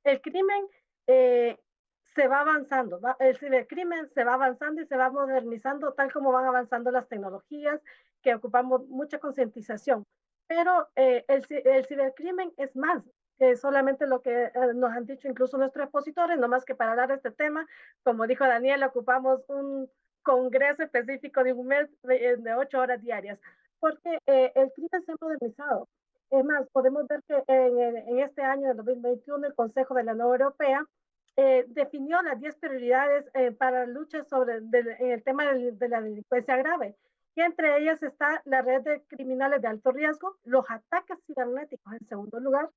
El crimen se va avanzando, el cibercrimen se va avanzando y se va modernizando tal como van avanzando las tecnologías, que ocupamos mucha concientización. Pero el cibercrimen es más que solamente lo que nos han dicho incluso nuestros expositores, no más que para hablar de este tema, como dijo Daniel, ocupamos un congreso específico de un mes de 8 horas diarias, porque el crimen se ha modernizado. Es más, podemos ver que en este año de 2021 el Consejo de la Unión Europea definió las 10 prioridades para la lucha en el tema de la delincuencia grave. Y entre ellas está la red de criminales de alto riesgo, los ataques cibernéticos en segundo lugar,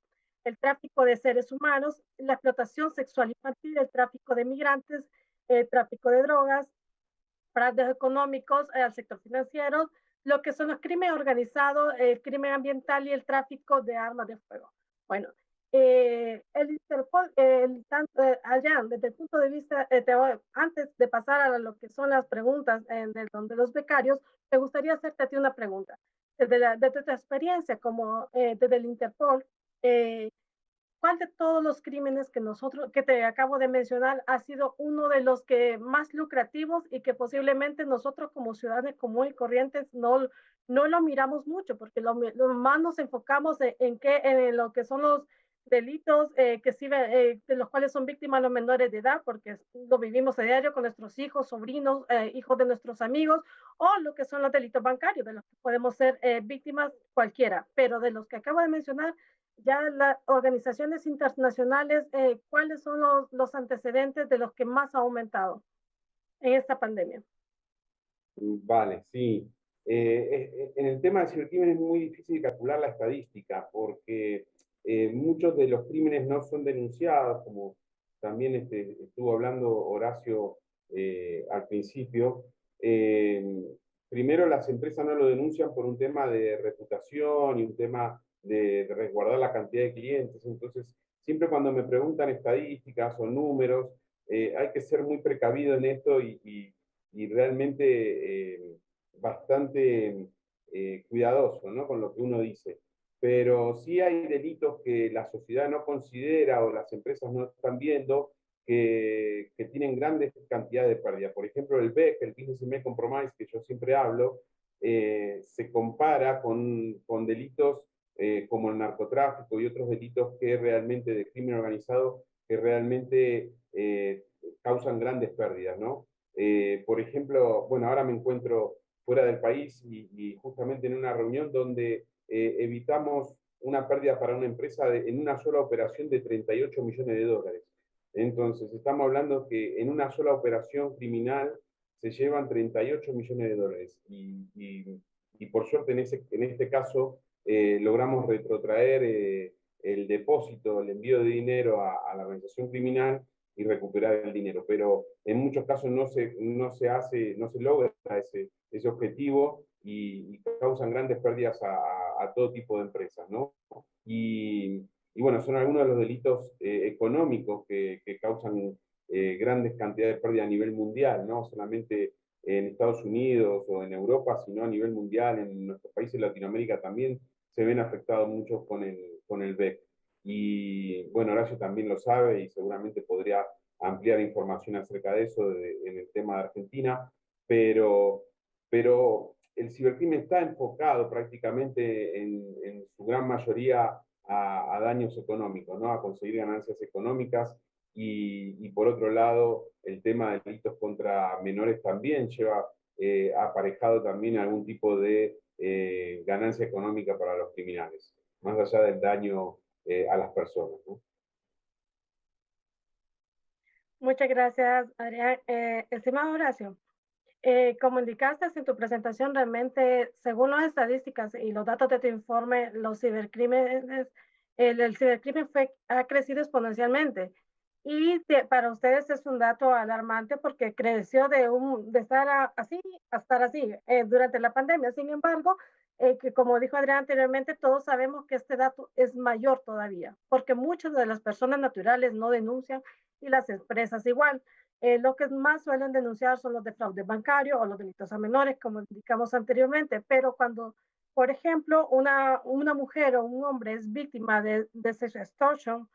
el tráfico de seres humanos, la explotación sexual infantil, el tráfico de migrantes, el tráfico de drogas, fraudes económicos al sector financiero, lo que son los crímenes organizados, el crimen ambiental y el tráfico de armas de fuego. Bueno, el Interpol, Adrián, desde el punto de vista, antes de pasar a lo que son las preguntas de los becarios, me gustaría hacerte a ti una pregunta. Desde tu experiencia como desde el Interpol, ¿cuál de todos los crímenes que te acabo de mencionar ha sido uno de los que más lucrativos y que posiblemente nosotros como ciudadanos comunes y corrientes no lo miramos mucho, porque lo más nos enfocamos en lo que son los delitos de los cuales son víctimas los menores de edad, porque lo vivimos a diario con nuestros hijos, sobrinos, hijos de nuestros amigos, o lo que son los delitos bancarios, de los que podemos ser víctimas cualquiera, pero de los que acabo de mencionar, ya las organizaciones internacionales, ¿cuáles son los antecedentes de los que más ha aumentado en esta pandemia? Vale, sí. En el tema del cibercrimen es muy difícil calcular la estadística porque muchos de los crímenes no son denunciados, como también estuvo hablando Horacio al principio. Primero, las empresas no lo denuncian por un tema de reputación y un tema de resguardar la cantidad de clientes. Entonces, siempre cuando me preguntan estadísticas o números, hay que ser muy precavido en esto y realmente bastante cuidadoso, ¿no?, con lo que uno dice. Pero sí hay delitos que la sociedad no considera o las empresas no están viendo que tienen grandes cantidades de pérdida. Por ejemplo, el BEC, el Business and Compromise, que yo siempre hablo, se compara con delitos como el narcotráfico y otros delitos que realmente de crimen organizado que realmente causan grandes pérdidas, ¿no? Por ejemplo, bueno, ahora me encuentro fuera del país y justamente en una reunión donde evitamos una pérdida para una empresa en una sola operación de 38 millones de dólares. Entonces, estamos hablando que en una sola operación criminal se llevan 38 millones de dólares y por suerte en este caso logramos retrotraer el depósito, el envío de dinero a la organización criminal y recuperar el dinero. Pero en muchos casos no se logra ese objetivo y causan grandes pérdidas a todo tipo de empresas, ¿no? Y bueno, son algunos de los delitos económicos que causan grandes cantidades de pérdida a nivel mundial, no solamente en Estados Unidos o en Europa, sino a nivel mundial, en nuestros países de Latinoamérica también se ven afectados mucho con el BEC. Y bueno, Horacio también lo sabe y seguramente podría ampliar información acerca de eso en el tema de Argentina, pero el cibercrimen está enfocado prácticamente en su gran mayoría a daños económicos, ¿no? A conseguir ganancias económicas y por otro lado el tema de delitos contra menores también lleva aparejado también algún tipo de ganancia económica para los criminales, más allá del daño a las personas, ¿no? Muchas gracias, Adrián. Estimado Horacio, como indicaste en tu presentación, realmente, según las estadísticas y los datos de tu informe, los cibercrímenes, el cibercrimen ha crecido exponencialmente. Y para ustedes es un dato alarmante porque creció de estar así a estar así durante la pandemia. Sin embargo, que como dijo Adrián anteriormente, todos sabemos que este dato es mayor todavía, porque muchas de las personas naturales no denuncian y las empresas igual. Lo que más suelen denunciar son los de fraude bancario o los delitos a menores, como indicamos anteriormente, pero cuando, por ejemplo, una mujer o un hombre es víctima de sextortion,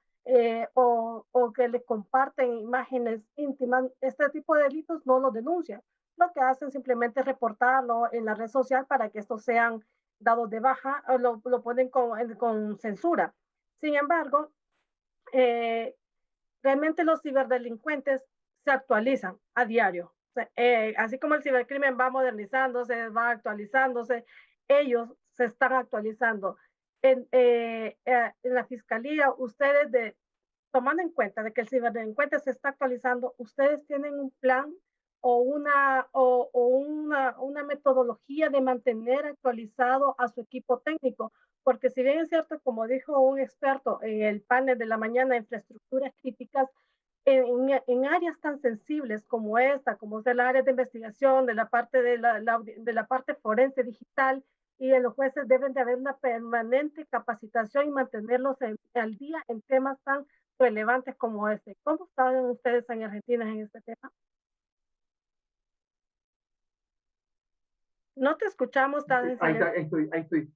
o que le comparten imágenes íntimas, este tipo de delitos no lo denuncian. Lo que hacen simplemente es reportarlo en la red social para que estos sean dados de baja o lo ponen con censura. Sin embargo, eh, realmente los ciberdelincuentes se actualizan a diario. O sea, así como el cibercrimen va modernizándose, va actualizándose, ellos se están actualizando. En la fiscalía, tomando en cuenta de que el ciberdelincuente se está actualizando, ¿ustedes tienen un plan o una metodología de mantener actualizado a su equipo técnico? Porque si bien es cierto, como dijo un experto en el panel de la mañana, infraestructuras críticas, en áreas tan sensibles como esta, como es el área de investigación, de la parte de la parte forense digital, y en los jueces deben de haber una permanente capacitación y mantenerlos al día en temas tan relevantes como este. ¿Cómo están ustedes en Argentina en este tema? No te escuchamos, estás en silencio. Ahí estoy.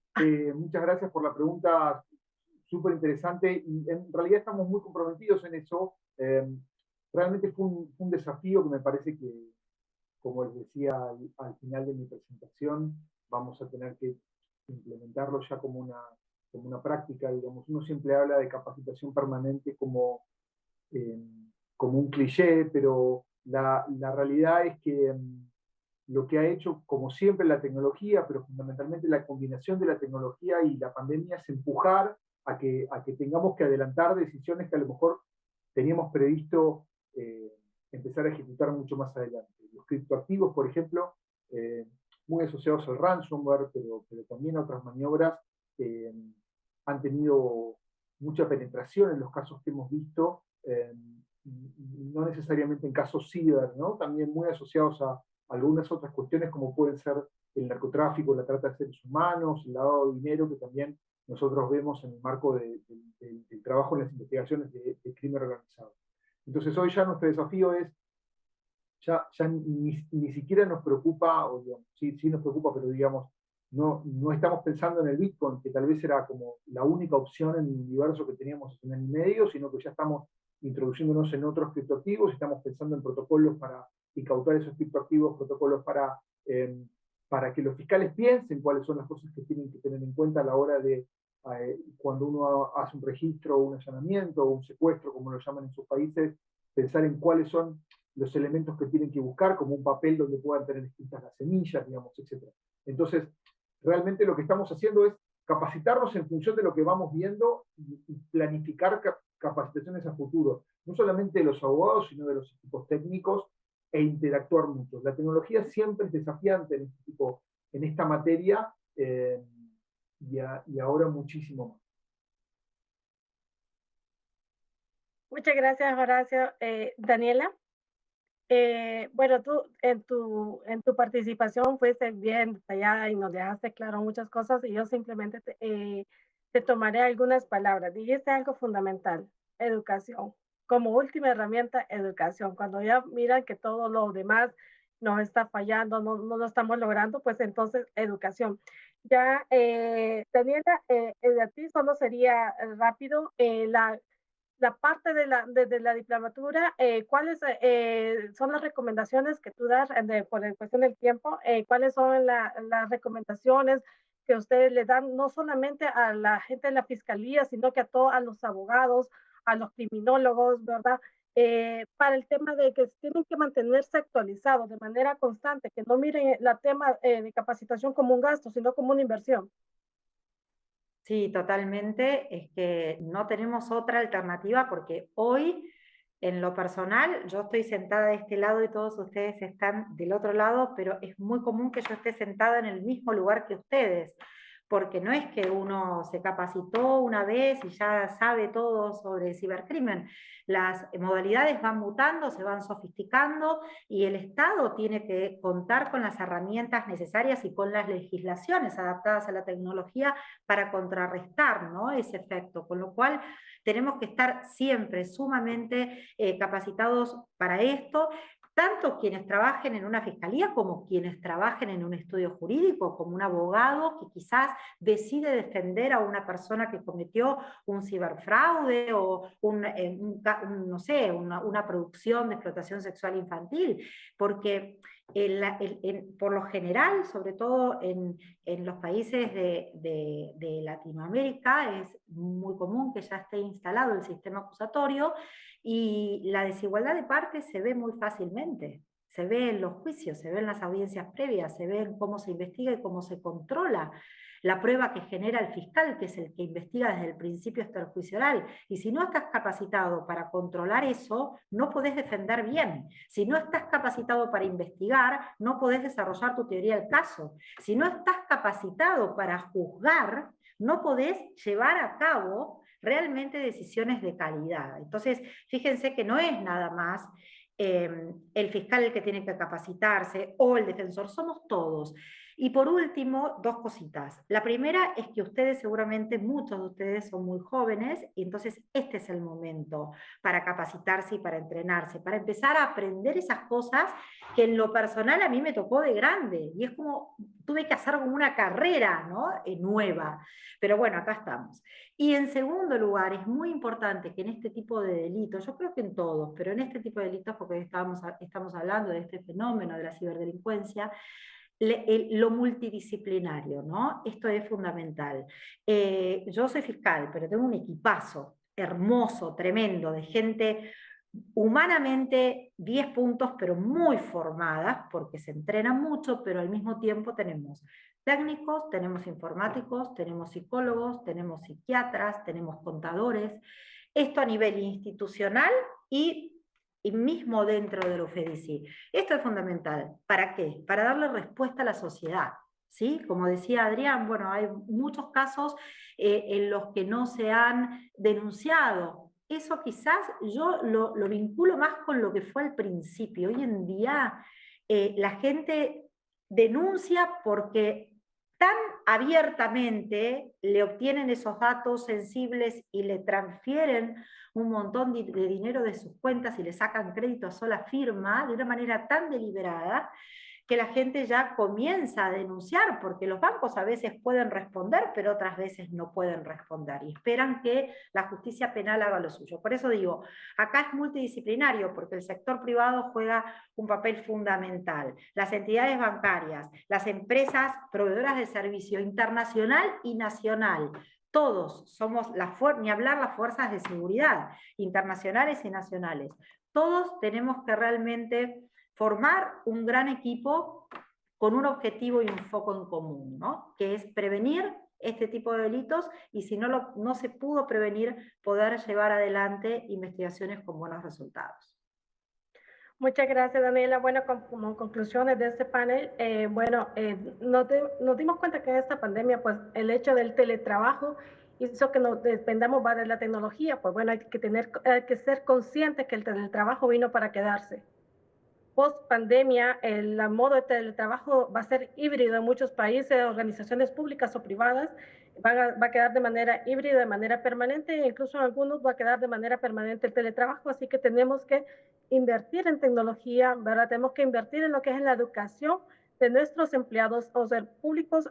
Muchas gracias por la pregunta, súper interesante, y en realidad estamos muy comprometidos en eso. Realmente fue un desafío que me parece que, como les decía al final de mi presentación, vamos a tener que implementarlo ya como una práctica, digamos. Uno siempre habla de capacitación permanente como un cliché, pero la realidad es que lo que ha hecho, como siempre, la tecnología, pero fundamentalmente la combinación de la tecnología y la pandemia, es empujar a que tengamos que adelantar decisiones que a lo mejor teníamos previsto empezar a ejecutar mucho más adelante. Los criptoactivos, por ejemplo, muy asociados al ransomware, pero también a otras maniobras, han tenido mucha penetración en los casos que hemos visto, no necesariamente en casos ciber, ¿no? También muy asociados a algunas otras cuestiones como pueden ser el narcotráfico, la trata de seres humanos, el lavado de dinero, que también nosotros vemos en el marco del trabajo en las investigaciones de crimen organizado. Entonces hoy ya nuestro desafío es, ya ni siquiera nos preocupa, o digamos, sí nos preocupa, pero digamos, no estamos pensando en el Bitcoin, que tal vez era como la única opción en el universo que teníamos en el medio, sino que ya estamos introduciéndonos en otros criptoactivos, estamos pensando en protocolos para incautar esos criptoactivos, protocolos para que los fiscales piensen cuáles son las cosas que tienen que tener en cuenta a la hora de cuando uno hace un registro, un allanamiento o un secuestro, como lo llaman en sus países, pensar en cuáles son los elementos que tienen que buscar, como un papel donde puedan tener escritas las semillas, digamos, etc. Entonces, realmente lo que estamos haciendo es capacitarnos en función de lo que vamos viendo y planificar capacitaciones a futuro, no solamente de los abogados, sino de los equipos técnicos, e interactuar mucho. La tecnología siempre es desafiante en esta materia, y ahora muchísimo más. Muchas gracias, Horacio. Daniela, bueno, tú en tu participación fuiste bien detallada y nos dejaste claro muchas cosas y yo simplemente te tomaré algunas palabras. Dijiste algo fundamental, educación. Como última herramienta, educación. Cuando ya miran que todo lo demás nos está fallando, no lo estamos logrando, pues entonces educación. Ya, Daniela, a ti solo sería rápido la parte de la diplomatura, ¿cuáles son las recomendaciones que tú das por la cuestión del tiempo? ¿Cuáles son las recomendaciones que ustedes le dan no solamente a la gente de la fiscalía, sino que a todos a los abogados, a los criminólogos, ¿verdad? Para el tema de que tienen que mantenerse actualizados de manera constante, que no miren el tema de capacitación como un gasto, sino como una inversión. Sí, totalmente. Es que no tenemos otra alternativa porque hoy, en lo personal, yo estoy sentada de este lado y todos ustedes están del otro lado, pero es muy común que yo esté sentada en el mismo lugar que ustedes, porque no es que uno se capacitó una vez y ya sabe todo sobre cibercrimen. Las modalidades van mutando, se van sofisticando y el Estado tiene que contar con las herramientas necesarias y con las legislaciones adaptadas a la tecnología para contrarrestar, ¿no?, ese efecto, con lo cual tenemos que estar siempre sumamente capacitados para esto, tanto quienes trabajen en una fiscalía como quienes trabajen en un estudio jurídico, como un abogado que quizás decide defender a una persona que cometió un ciberfraude o no sé, una producción de explotación sexual infantil, porque por lo general, sobre todo en los países de Latinoamérica, es muy común que ya esté instalado el sistema acusatorio y la desigualdad de partes se ve muy fácilmente. Se ve en los juicios, se ve en las audiencias previas, se ve en cómo se investiga y cómo se controla la prueba que genera el fiscal, que es el que investiga desde el principio hasta el juicio oral. Y si no estás capacitado para controlar eso, no podés defender bien. Si no estás capacitado para investigar, no podés desarrollar tu teoría del caso. Si no estás capacitado para juzgar, no podés llevar a cabo realmente decisiones de calidad. Entonces, fíjense que no es nada más el fiscal el que tiene que capacitarse o el defensor, somos todos. Y por último, dos cositas. La primera es que ustedes seguramente, muchos de ustedes son muy jóvenes, y entonces este es el momento para capacitarse y para entrenarse, para empezar a aprender esas cosas que en lo personal a mí me tocó de grande, y es como, tuve que hacer como una carrera, ¿no?, nueva. Pero bueno, acá estamos. Y en segundo lugar, es muy importante que en este tipo de delitos, yo creo que en todos, pero en este tipo de delitos, porque estamos hablando de este fenómeno de la ciberdelincuencia, lo multidisciplinario, ¿no? Esto es fundamental. Yo soy fiscal, pero tengo un equipazo hermoso, tremendo, de gente humanamente 10 puntos, pero muy formadas, porque se entrenan mucho, pero al mismo tiempo tenemos técnicos, tenemos informáticos, tenemos psicólogos, tenemos psiquiatras, tenemos contadores. Esto a nivel institucional y mismo dentro del UFEDICI. Esto es fundamental. ¿Para qué? Para darle respuesta a la sociedad. ¿Sí? Como decía Adrián, bueno, hay muchos casos en los que no se han denunciado. Eso quizás yo lo vinculo más con lo que fue al principio. Hoy en día la gente denuncia porque tan abiertamente le obtienen esos datos sensibles y le transfieren un montón de dinero de sus cuentas y le sacan crédito a sola firma de una manera tan deliberada que la gente ya comienza a denunciar, porque los bancos a veces pueden responder, pero otras veces no pueden responder y esperan que la justicia penal haga lo suyo. Por eso digo, acá es multidisciplinario, porque el sector privado juega un papel fundamental. Las entidades bancarias, las empresas proveedoras de servicio internacional y nacional, todos somos, ni hablar las fuerzas de seguridad, internacionales y nacionales. Todos tenemos que realmente formar un gran equipo con un objetivo y un foco en común, ¿no?, que es prevenir este tipo de delitos y si no se pudo prevenir, poder llevar adelante investigaciones con buenos resultados. Muchas gracias, Daniela. Bueno, como conclusiones de este panel, nos dimos cuenta que en esta pandemia, pues el hecho del teletrabajo hizo que nos dependamos más de la tecnología. Pues bueno, hay que ser conscientes que el teletrabajo vino para quedarse. Post pandemia, el modo de teletrabajo va a ser híbrido en muchos países, organizaciones públicas o privadas, va a quedar de manera híbrida, de manera permanente, e incluso en algunos va a quedar de manera permanente el teletrabajo, así que tenemos que invertir en tecnología, ¿verdad? Tenemos que invertir en lo que es en la educación de nuestros empleados, o sea, públicos,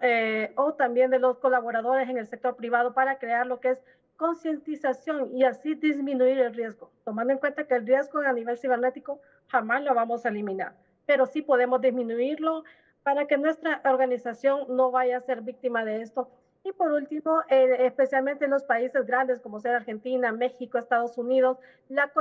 o también de los colaboradores en el sector privado, para crear lo que es concientización y así disminuir el riesgo, tomando en cuenta que el riesgo a nivel cibernético jamás lo vamos a eliminar, pero sí podemos disminuirlo para que nuestra organización no vaya a ser víctima de esto. Y por último, especialmente en los países grandes como ser Argentina, México, Estados Unidos, la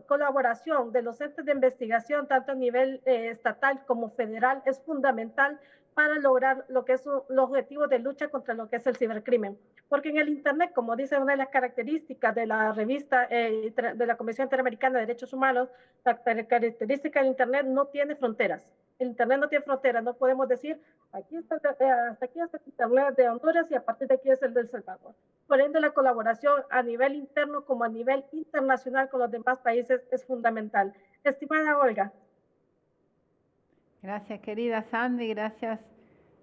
colaboración de los entes de investigación, tanto a nivel estatal como federal, es fundamental para lograr lo que es los objetivos de lucha contra lo que es el cibercrimen. Porque en el Internet, como dice una de las características de la revista de la Comisión Interamericana de Derechos Humanos, la característica del Internet no tiene fronteras. El Internet no tiene fronteras, no podemos decir, aquí está, hasta aquí está el Internet de Honduras y a partir de aquí es el de El Salvador. Por ende, la colaboración a nivel interno como a nivel internacional con los demás países es fundamental. Estimada Olga. Gracias, querida Sandy, gracias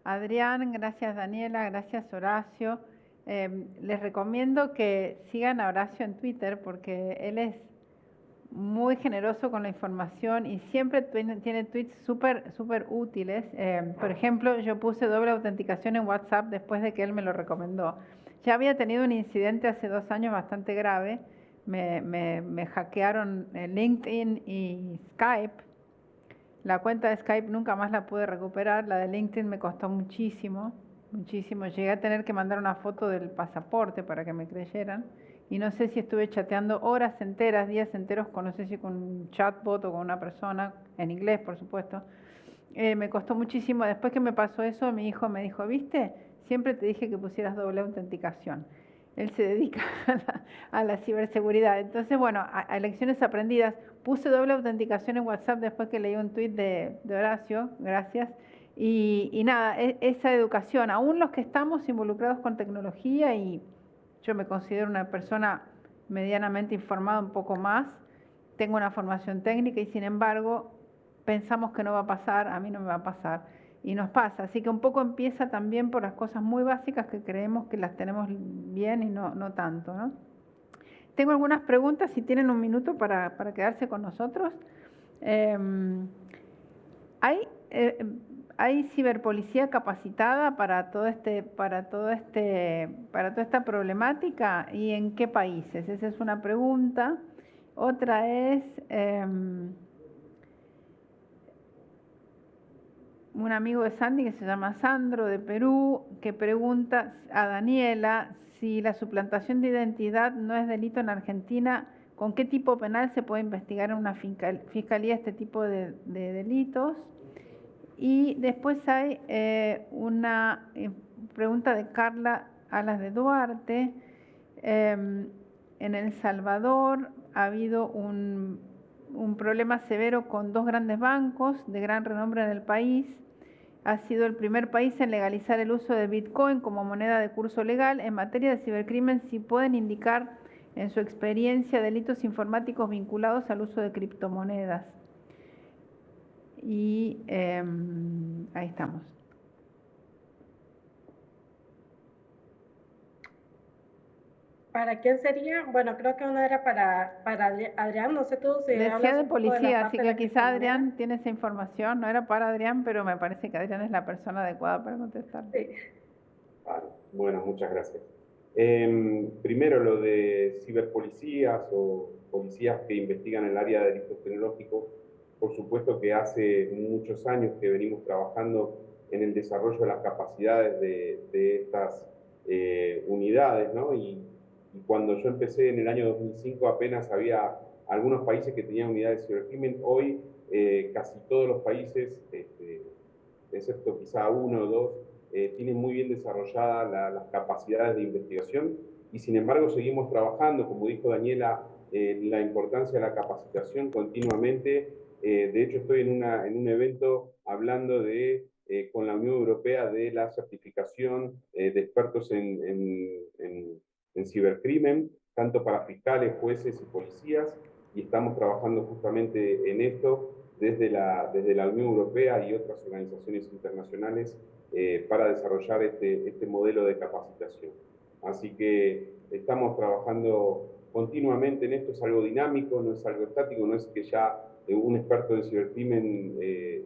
Adrián, gracias Daniela, gracias Horacio. Les recomiendo que sigan a Horacio en Twitter porque él es muy generoso con la información y siempre tiene tweets súper útiles. Por ejemplo, yo puse doble autenticación en WhatsApp después de que él me lo recomendó. Ya había tenido un incidente hace 2 años bastante grave. Me hackearon LinkedIn y Skype. La cuenta de Skype nunca más la pude recuperar. La de LinkedIn me costó muchísimo. Llegué a tener que mandar una foto del pasaporte para que me creyeran. Y no sé si estuve chateando horas enteras, días enteros, no sé si con un chatbot o con una persona, en inglés por supuesto. Me costó muchísimo. Después que me pasó eso, mi hijo me dijo, ¿viste? Siempre te dije que pusieras doble autenticación. Él se dedica a la ciberseguridad. Entonces, bueno, a lecciones aprendidas. Puse doble autenticación en WhatsApp después que leí un tuit de Horacio, gracias. Y nada, esa educación, aún los que estamos involucrados con tecnología, y yo me considero una persona medianamente informada un poco más, tengo una formación técnica y sin embargo pensamos que no va a pasar, a mí no me va a pasar y nos pasa, así que un poco empieza también por las cosas muy básicas que creemos que las tenemos bien y no tanto, ¿no? Tengo algunas preguntas, si tienen un minuto para quedarse con nosotros. ¿Hay ciberpolicía capacitada para toda esta problemática y en qué países? Esa es una pregunta. Otra es un amigo de Sandy que se llama Sandro de Perú, que pregunta a Daniela si la suplantación de identidad no es delito en Argentina, ¿con qué tipo penal se puede investigar en una fiscalía este tipo de delitos? Y después hay una pregunta de Carla Alas de Duarte. En El Salvador ha habido un problema severo con 2 grandes bancos de gran renombre en el país. Ha sido el primer país en legalizar el uso de Bitcoin como moneda de curso legal. En materia de cibercrimen, si pueden indicar en su experiencia delitos informáticos vinculados al uso de criptomonedas. Y ahí estamos. ¿Para quién sería? Bueno, creo que una era para Adrián, no sé tú si Decía hablas de un poco de la policía, parte así de que la quizá criptomoneda. Adrián tiene esa información. No era para Adrián, pero me parece que Adrián es la persona adecuada para contestar. Sí. Vale, bueno, muchas gracias. Primero, lo de ciberpolicías o policías que investigan el área de delitos tecnológicos. Por supuesto que hace muchos años que venimos trabajando en el desarrollo de las capacidades de estas unidades, ¿no? Y cuando yo empecé en el año 2005 apenas había algunos países que tenían unidades de cibercrimen. Hoy casi todos los países, excepto quizá 1 o 2, tienen muy bien desarrolladas las capacidades de investigación y sin embargo seguimos trabajando, como dijo Daniela, la importancia de la capacitación continuamente. De hecho, estoy en un evento hablando con la Unión Europea de la certificación de expertos en en cibercrimen, tanto para fiscales, jueces y policías, y estamos trabajando justamente en esto desde la Unión Europea y otras organizaciones internacionales para desarrollar este modelo de capacitación. Así que estamos trabajando continuamente en esto, es algo dinámico, no es algo estático, no es que ya un experto en cibercrimen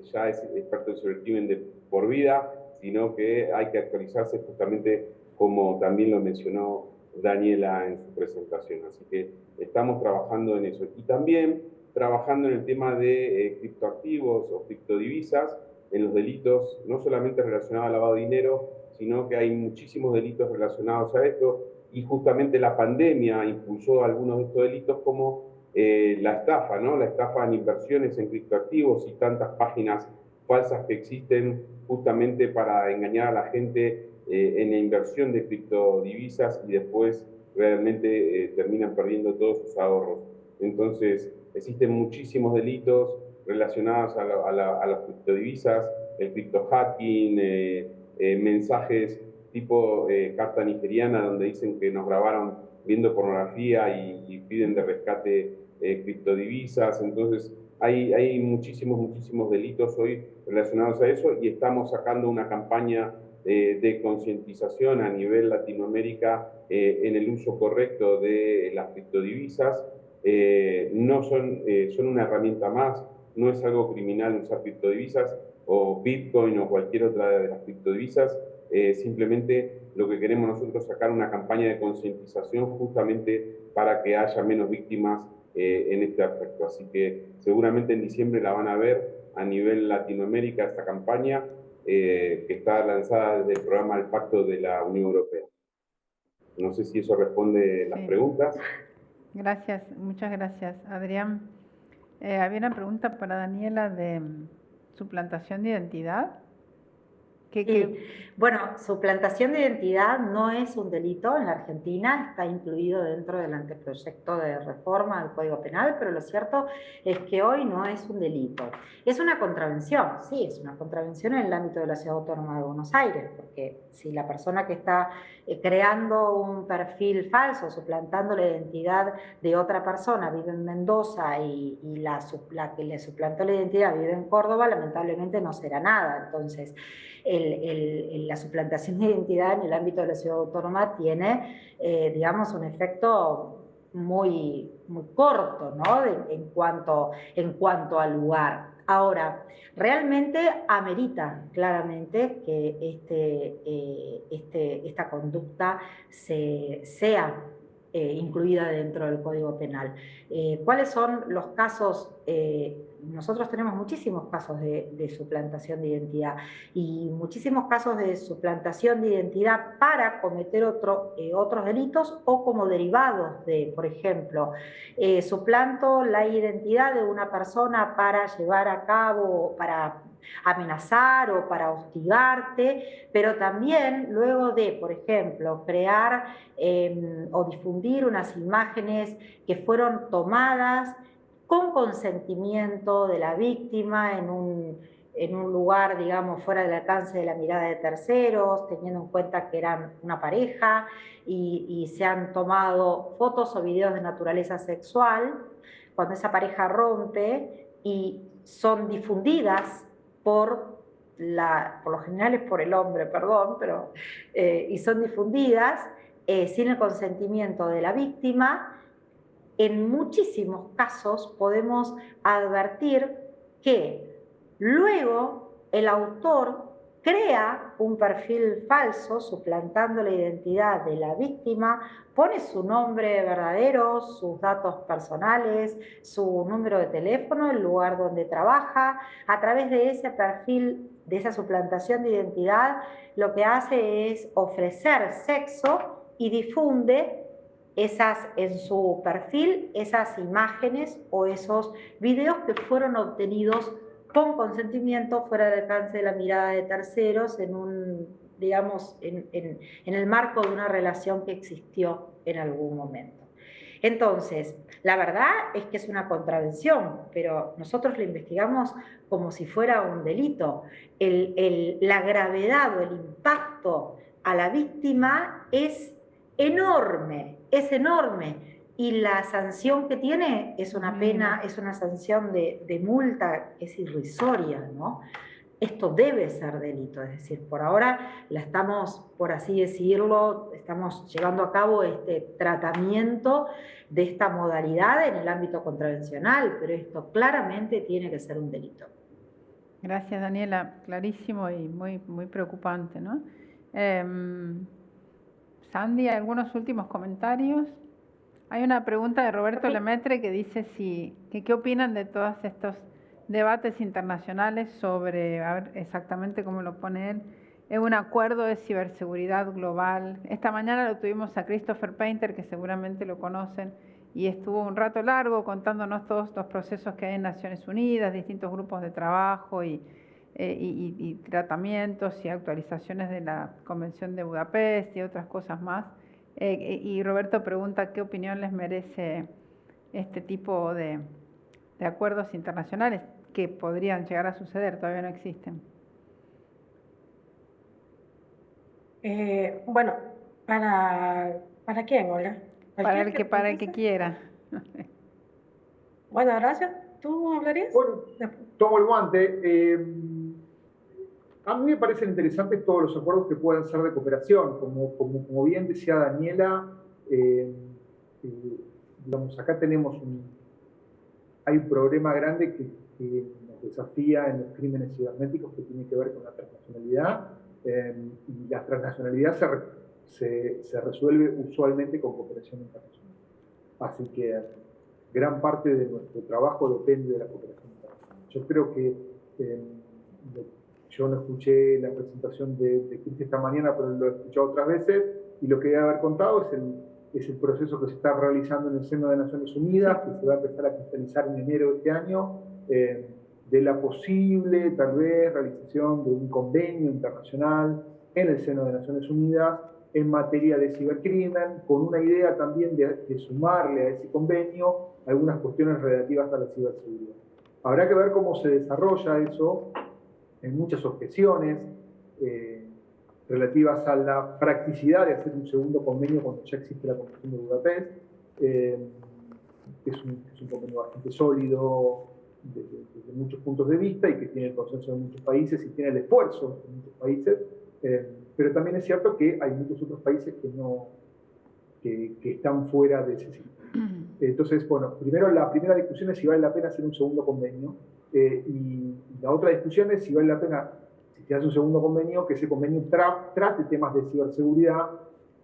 ya es experto en cibercrimen de por vida, sino que hay que actualizarse justamente como también lo mencionó Daniela en su presentación. Así que estamos trabajando en eso. Y también trabajando en el tema de criptoactivos o criptodivisas, en los delitos no solamente relacionados al lavado de dinero, sino que hay muchísimos delitos relacionados a esto, y justamente la pandemia impulsó algunos de estos delitos como la estafa, ¿no? La estafa en inversiones en criptoactivos y tantas páginas falsas que existen justamente para engañar a la gente en la inversión de criptodivisas y después realmente terminan perdiendo todos sus ahorros. Entonces, existen muchísimos delitos relacionados a las criptodivisas, el criptohacking, mensajes tipo carta nigeriana donde dicen que nos grabaron viendo pornografía y piden de rescate criptodivisas. Entonces, hay muchísimos delitos hoy relacionados a eso y estamos sacando una campaña de concientización a nivel Latinoamérica en el uso correcto de las criptodivisas. No son una herramienta más, no es algo criminal usar criptodivisas o Bitcoin o cualquier otra de las criptodivisas. Simplemente lo que queremos nosotros es sacar una campaña de concientización justamente para que haya menos víctimas en este aspecto. Así que seguramente en diciembre la van a ver a nivel Latinoamérica esta campaña que está lanzada desde el programa del Pacto de la Unión Europea. No sé si eso responde las preguntas. Gracias, muchas gracias, Adrián. Había una pregunta para Daniela de suplantación de identidad. Sí. Bueno, suplantación de identidad no es un delito en la Argentina, está incluido dentro del anteproyecto de reforma del Código Penal, pero lo cierto es que hoy no es un delito. Es una contravención, sí, es una contravención en el ámbito de la Ciudad Autónoma de Buenos Aires, porque si la persona que está creando un perfil falso, suplantando la identidad de otra persona, vive en Mendoza y la que le suplantó la identidad vive en Córdoba, lamentablemente no será nada. Entonces, la suplantación de identidad en el ámbito de la Ciudad Autónoma tiene, digamos, un efecto muy corto, ¿no? En cuanto al lugar. Ahora, realmente amerita claramente que esta conducta sea incluida dentro del Código Penal. ¿Cuáles son los casos? Nosotros tenemos muchísimos casos de suplantación de identidad y muchísimos casos de suplantación de identidad para cometer otros delitos o como derivados de, por ejemplo, suplanto la identidad de una persona para llevar a cabo, para amenazar o para hostigarte, pero también luego de, por ejemplo, crear o difundir unas imágenes que fueron tomadas con consentimiento de la víctima en un lugar, digamos, fuera del alcance de la mirada de terceros, teniendo en cuenta que eran una pareja y se han tomado fotos o videos de naturaleza sexual, cuando esa pareja rompe y son difundidas por lo general es por el hombre, perdón, pero y son difundidas sin el consentimiento de la víctima. En muchísimos casos podemos advertir que luego el autor crea un perfil falso suplantando la identidad de la víctima, pone su nombre verdadero, sus datos personales, su número de teléfono, el lugar donde trabaja. A través de ese perfil, de esa suplantación de identidad, lo que hace es ofrecer sexo y difunde en su perfil esas imágenes o esos videos que fueron obtenidos con consentimiento fuera del alcance de la mirada de terceros digamos, en el marco de una relación que existió en algún momento. Entonces, la verdad es que es una contravención, pero nosotros lo investigamos como si fuera un delito. La gravedad o el impacto a la víctima es enorme, es enorme. Y la sanción que tiene es una pena, es una sanción de multa que es irrisoria, ¿no? Esto debe ser delito, es decir, por ahora la estamos, por así decirlo, estamos llevando a cabo este tratamiento de esta modalidad en el ámbito contravencional, pero esto claramente tiene que ser un delito. Gracias, Daniela. Clarísimo y muy preocupante, ¿no? Sandy, ¿algunos últimos comentarios? Hay una pregunta de Roberto Lemaitre que dice ¿qué opinan de todos estos debates internacionales sobre, a ver exactamente cómo lo pone él, es un acuerdo de ciberseguridad global? Esta mañana lo tuvimos a Christopher Painter, que seguramente lo conocen, y estuvo un rato largo contándonos todos los procesos que hay en Naciones Unidas, distintos grupos de trabajo y tratamientos y actualizaciones de la Convención de Budapest y otras cosas más. Y Roberto pregunta qué opinión les merece este tipo de acuerdos internacionales que podrían llegar a suceder, todavía no existen. Bueno, ¿para quién, Olga? Para el que quiera. Bueno, Horacio, ¿tú hablarías? Bueno, tomo el guante. A mí me parecen interesantes todos los acuerdos que puedan ser de cooperación. Como bien decía Daniela, digamos, acá hay un problema grande que nos desafía en los crímenes cibernéticos, que tiene que ver con la transnacionalidad, y la transnacionalidad se resuelve usualmente con cooperación internacional. Así que gran parte de nuestro trabajo depende de la cooperación internacional. Yo creo que yo no escuché la presentación de Cris esta mañana, pero lo he escuchado otras veces, y lo que debe haber contado es el proceso que se está realizando en el seno de Naciones Unidas, que se va a empezar a cristalizar en enero de este año, de la posible, tal vez, realización de un convenio internacional en el seno de Naciones Unidas en materia de cibercrimen, con una idea también de sumarle a ese convenio algunas cuestiones relativas a la ciberseguridad. Habrá que ver cómo se desarrolla eso. Hay muchas objeciones relativas a la practicidad de hacer un segundo convenio cuando ya existe la Convención de Budapest. Es un convenio bastante sólido desde muchos puntos de vista y que tiene el consenso de muchos países y tiene el esfuerzo de muchos países, pero también es cierto que hay muchos otros países que están fuera de ese sitio. Entonces, bueno, la primera discusión es si vale la pena hacer un segundo convenio, y la otra discusión es si vale la pena, si se hace un segundo convenio, que ese convenio trate temas de ciberseguridad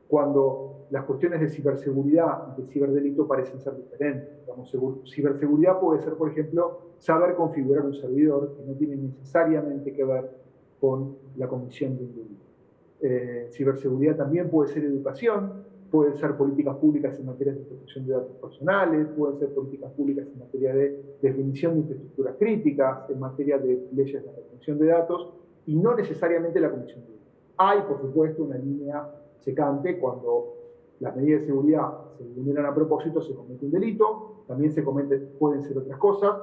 cuando las cuestiones de ciberseguridad y de ciberdelito parecen ser diferentes. Digamos, ciberseguridad puede ser, por ejemplo, saber configurar un servidor, que no tiene necesariamente que ver con la comisión de un delito. Ciberseguridad también puede ser educación, pueden ser políticas públicas en materia de protección de datos personales, pueden ser políticas públicas en materia de definición de infraestructuras críticas, en materia de leyes de protección de datos, y no necesariamente la comisión de delito. Hay, por supuesto, una línea secante cuando las medidas de seguridad se vulneran a propósito, se comete un delito, también pueden ser otras cosas,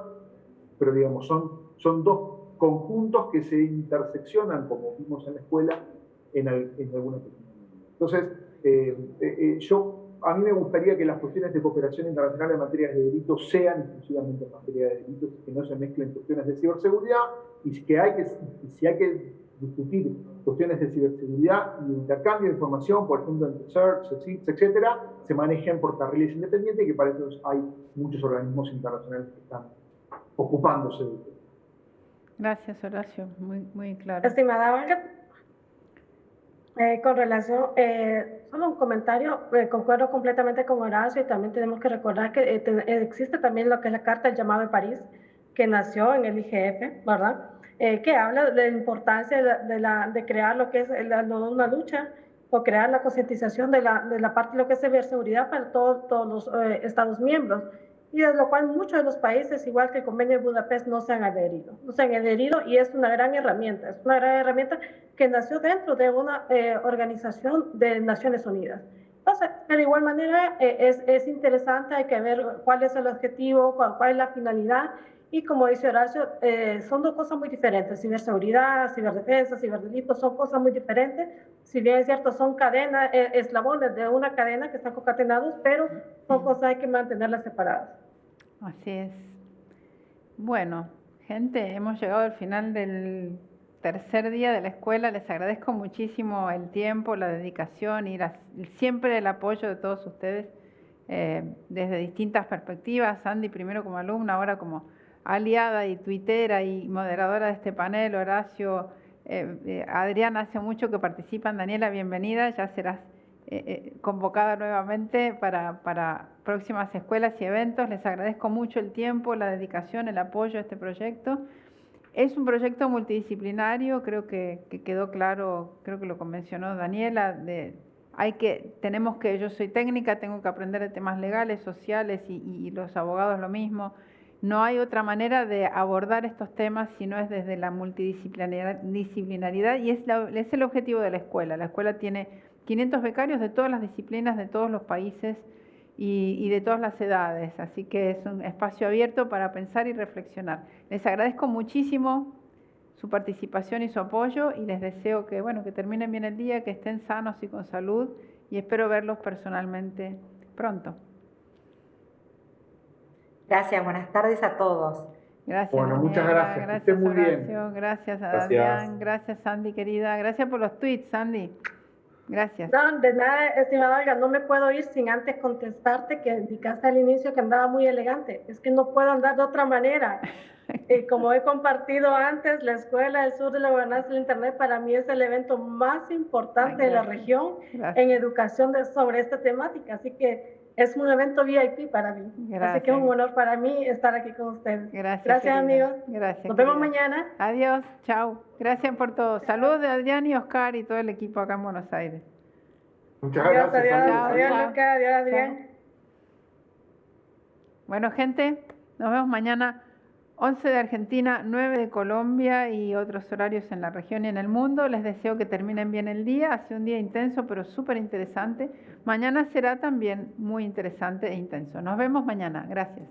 pero digamos, son dos conjuntos que se interseccionan, como vimos en la escuela, en alguna oportunidad. Entonces, a mí me gustaría que las cuestiones de cooperación internacional en materia de delitos sean exclusivamente en materia de delitos, que no se mezclen cuestiones de ciberseguridad, y si hay que discutir cuestiones de ciberseguridad y de intercambio de información, por ejemplo, entre CERT, etcétera, se manejen por carriles independientes, y que para eso hay muchos organismos internacionales que están ocupándose de esto. Gracias, Horacio, muy claro. Estimada Olga, con relación, solo un comentario, concuerdo completamente con Horacio, y también tenemos que recordar que existe también lo que es la Carta del Llamado de París, que nació en el IGF, ¿verdad? Que habla de la importancia de crear lo que es una lucha por crear la concientización de la parte de lo que es ciberseguridad para todos los Estados miembros, y de lo cual muchos de los países, igual que el Convenio de Budapest, no se han adherido, y es una gran herramienta que nació dentro de una organización de Naciones Unidas, Entonces, pero de igual manera es interesante, hay que ver cuál es el objetivo, cuál es la finalidad, y como dice Horacio, son dos cosas muy diferentes. Ciberseguridad, ciberdefensa, ciberdelitos son cosas muy diferentes. Si bien es cierto, son cadenas, eslabones de una cadena que están concatenados, pero son cosas que hay que mantenerlas separadas. Así es. Bueno, gente, hemos llegado al final del tercer día de la escuela. Les agradezco muchísimo el tiempo, la dedicación y siempre el apoyo de todos ustedes desde distintas perspectivas. Sandy primero como alumna, ahora como aliada y tuitera y moderadora de este panel. Horacio, Adrián, hace mucho que participan. Daniela, bienvenida, ya serás convocada nuevamente para próximas escuelas y eventos. Les agradezco mucho el tiempo, la dedicación, el apoyo a este proyecto. Es un proyecto multidisciplinario, creo que quedó claro, creo que lo mencionó Daniela, yo soy técnica, tengo que aprender de temas legales, sociales y los abogados lo mismo. No hay otra manera de abordar estos temas si no es desde la multidisciplinaridad, y es el objetivo de la escuela. La escuela tiene 500 becarios de todas las disciplinas, de todos los países y de todas las edades, así que es un espacio abierto para pensar y reflexionar. Les agradezco muchísimo su participación y su apoyo, y les deseo que terminen bien el día, que estén sanos y con salud, y espero verlos personalmente pronto. Gracias, buenas tardes a todos. Gracias, Bueno, Daniela, muchas gracias. Que estén muy Horacio, bien. gracias a Gracias. Adrián, gracias Sandy querida, gracias por los tweets, Sandy. Gracias. No, de nada, estimada Olga, no me puedo ir sin antes contestarte que indicaste al inicio que andaba muy elegante. Es que no puedo andar de otra manera. Como he compartido antes, la Escuela del Sur de la Gobernanza del Internet para mí es el evento más importante de la región en educación sobre esta temática. Así que es un evento VIP para mí. Gracias. Así que es un honor para mí estar aquí con ustedes. Gracias, amigos. Gracias, Nos vemos mañana. Adiós, chao. Gracias por todo. Saludos de Adrián y Oscar y todo el equipo acá en Buenos Aires. Muchas gracias. Adiós, Chao. Luca. Adiós, Adrián. Chao. Bueno, gente, nos vemos mañana. 11 de Argentina, 9 de Colombia y otros horarios en la región y en el mundo. Les deseo que terminen bien el día. Hace un día intenso, pero súper interesante. Mañana será también muy interesante e intenso. Nos vemos mañana. Gracias.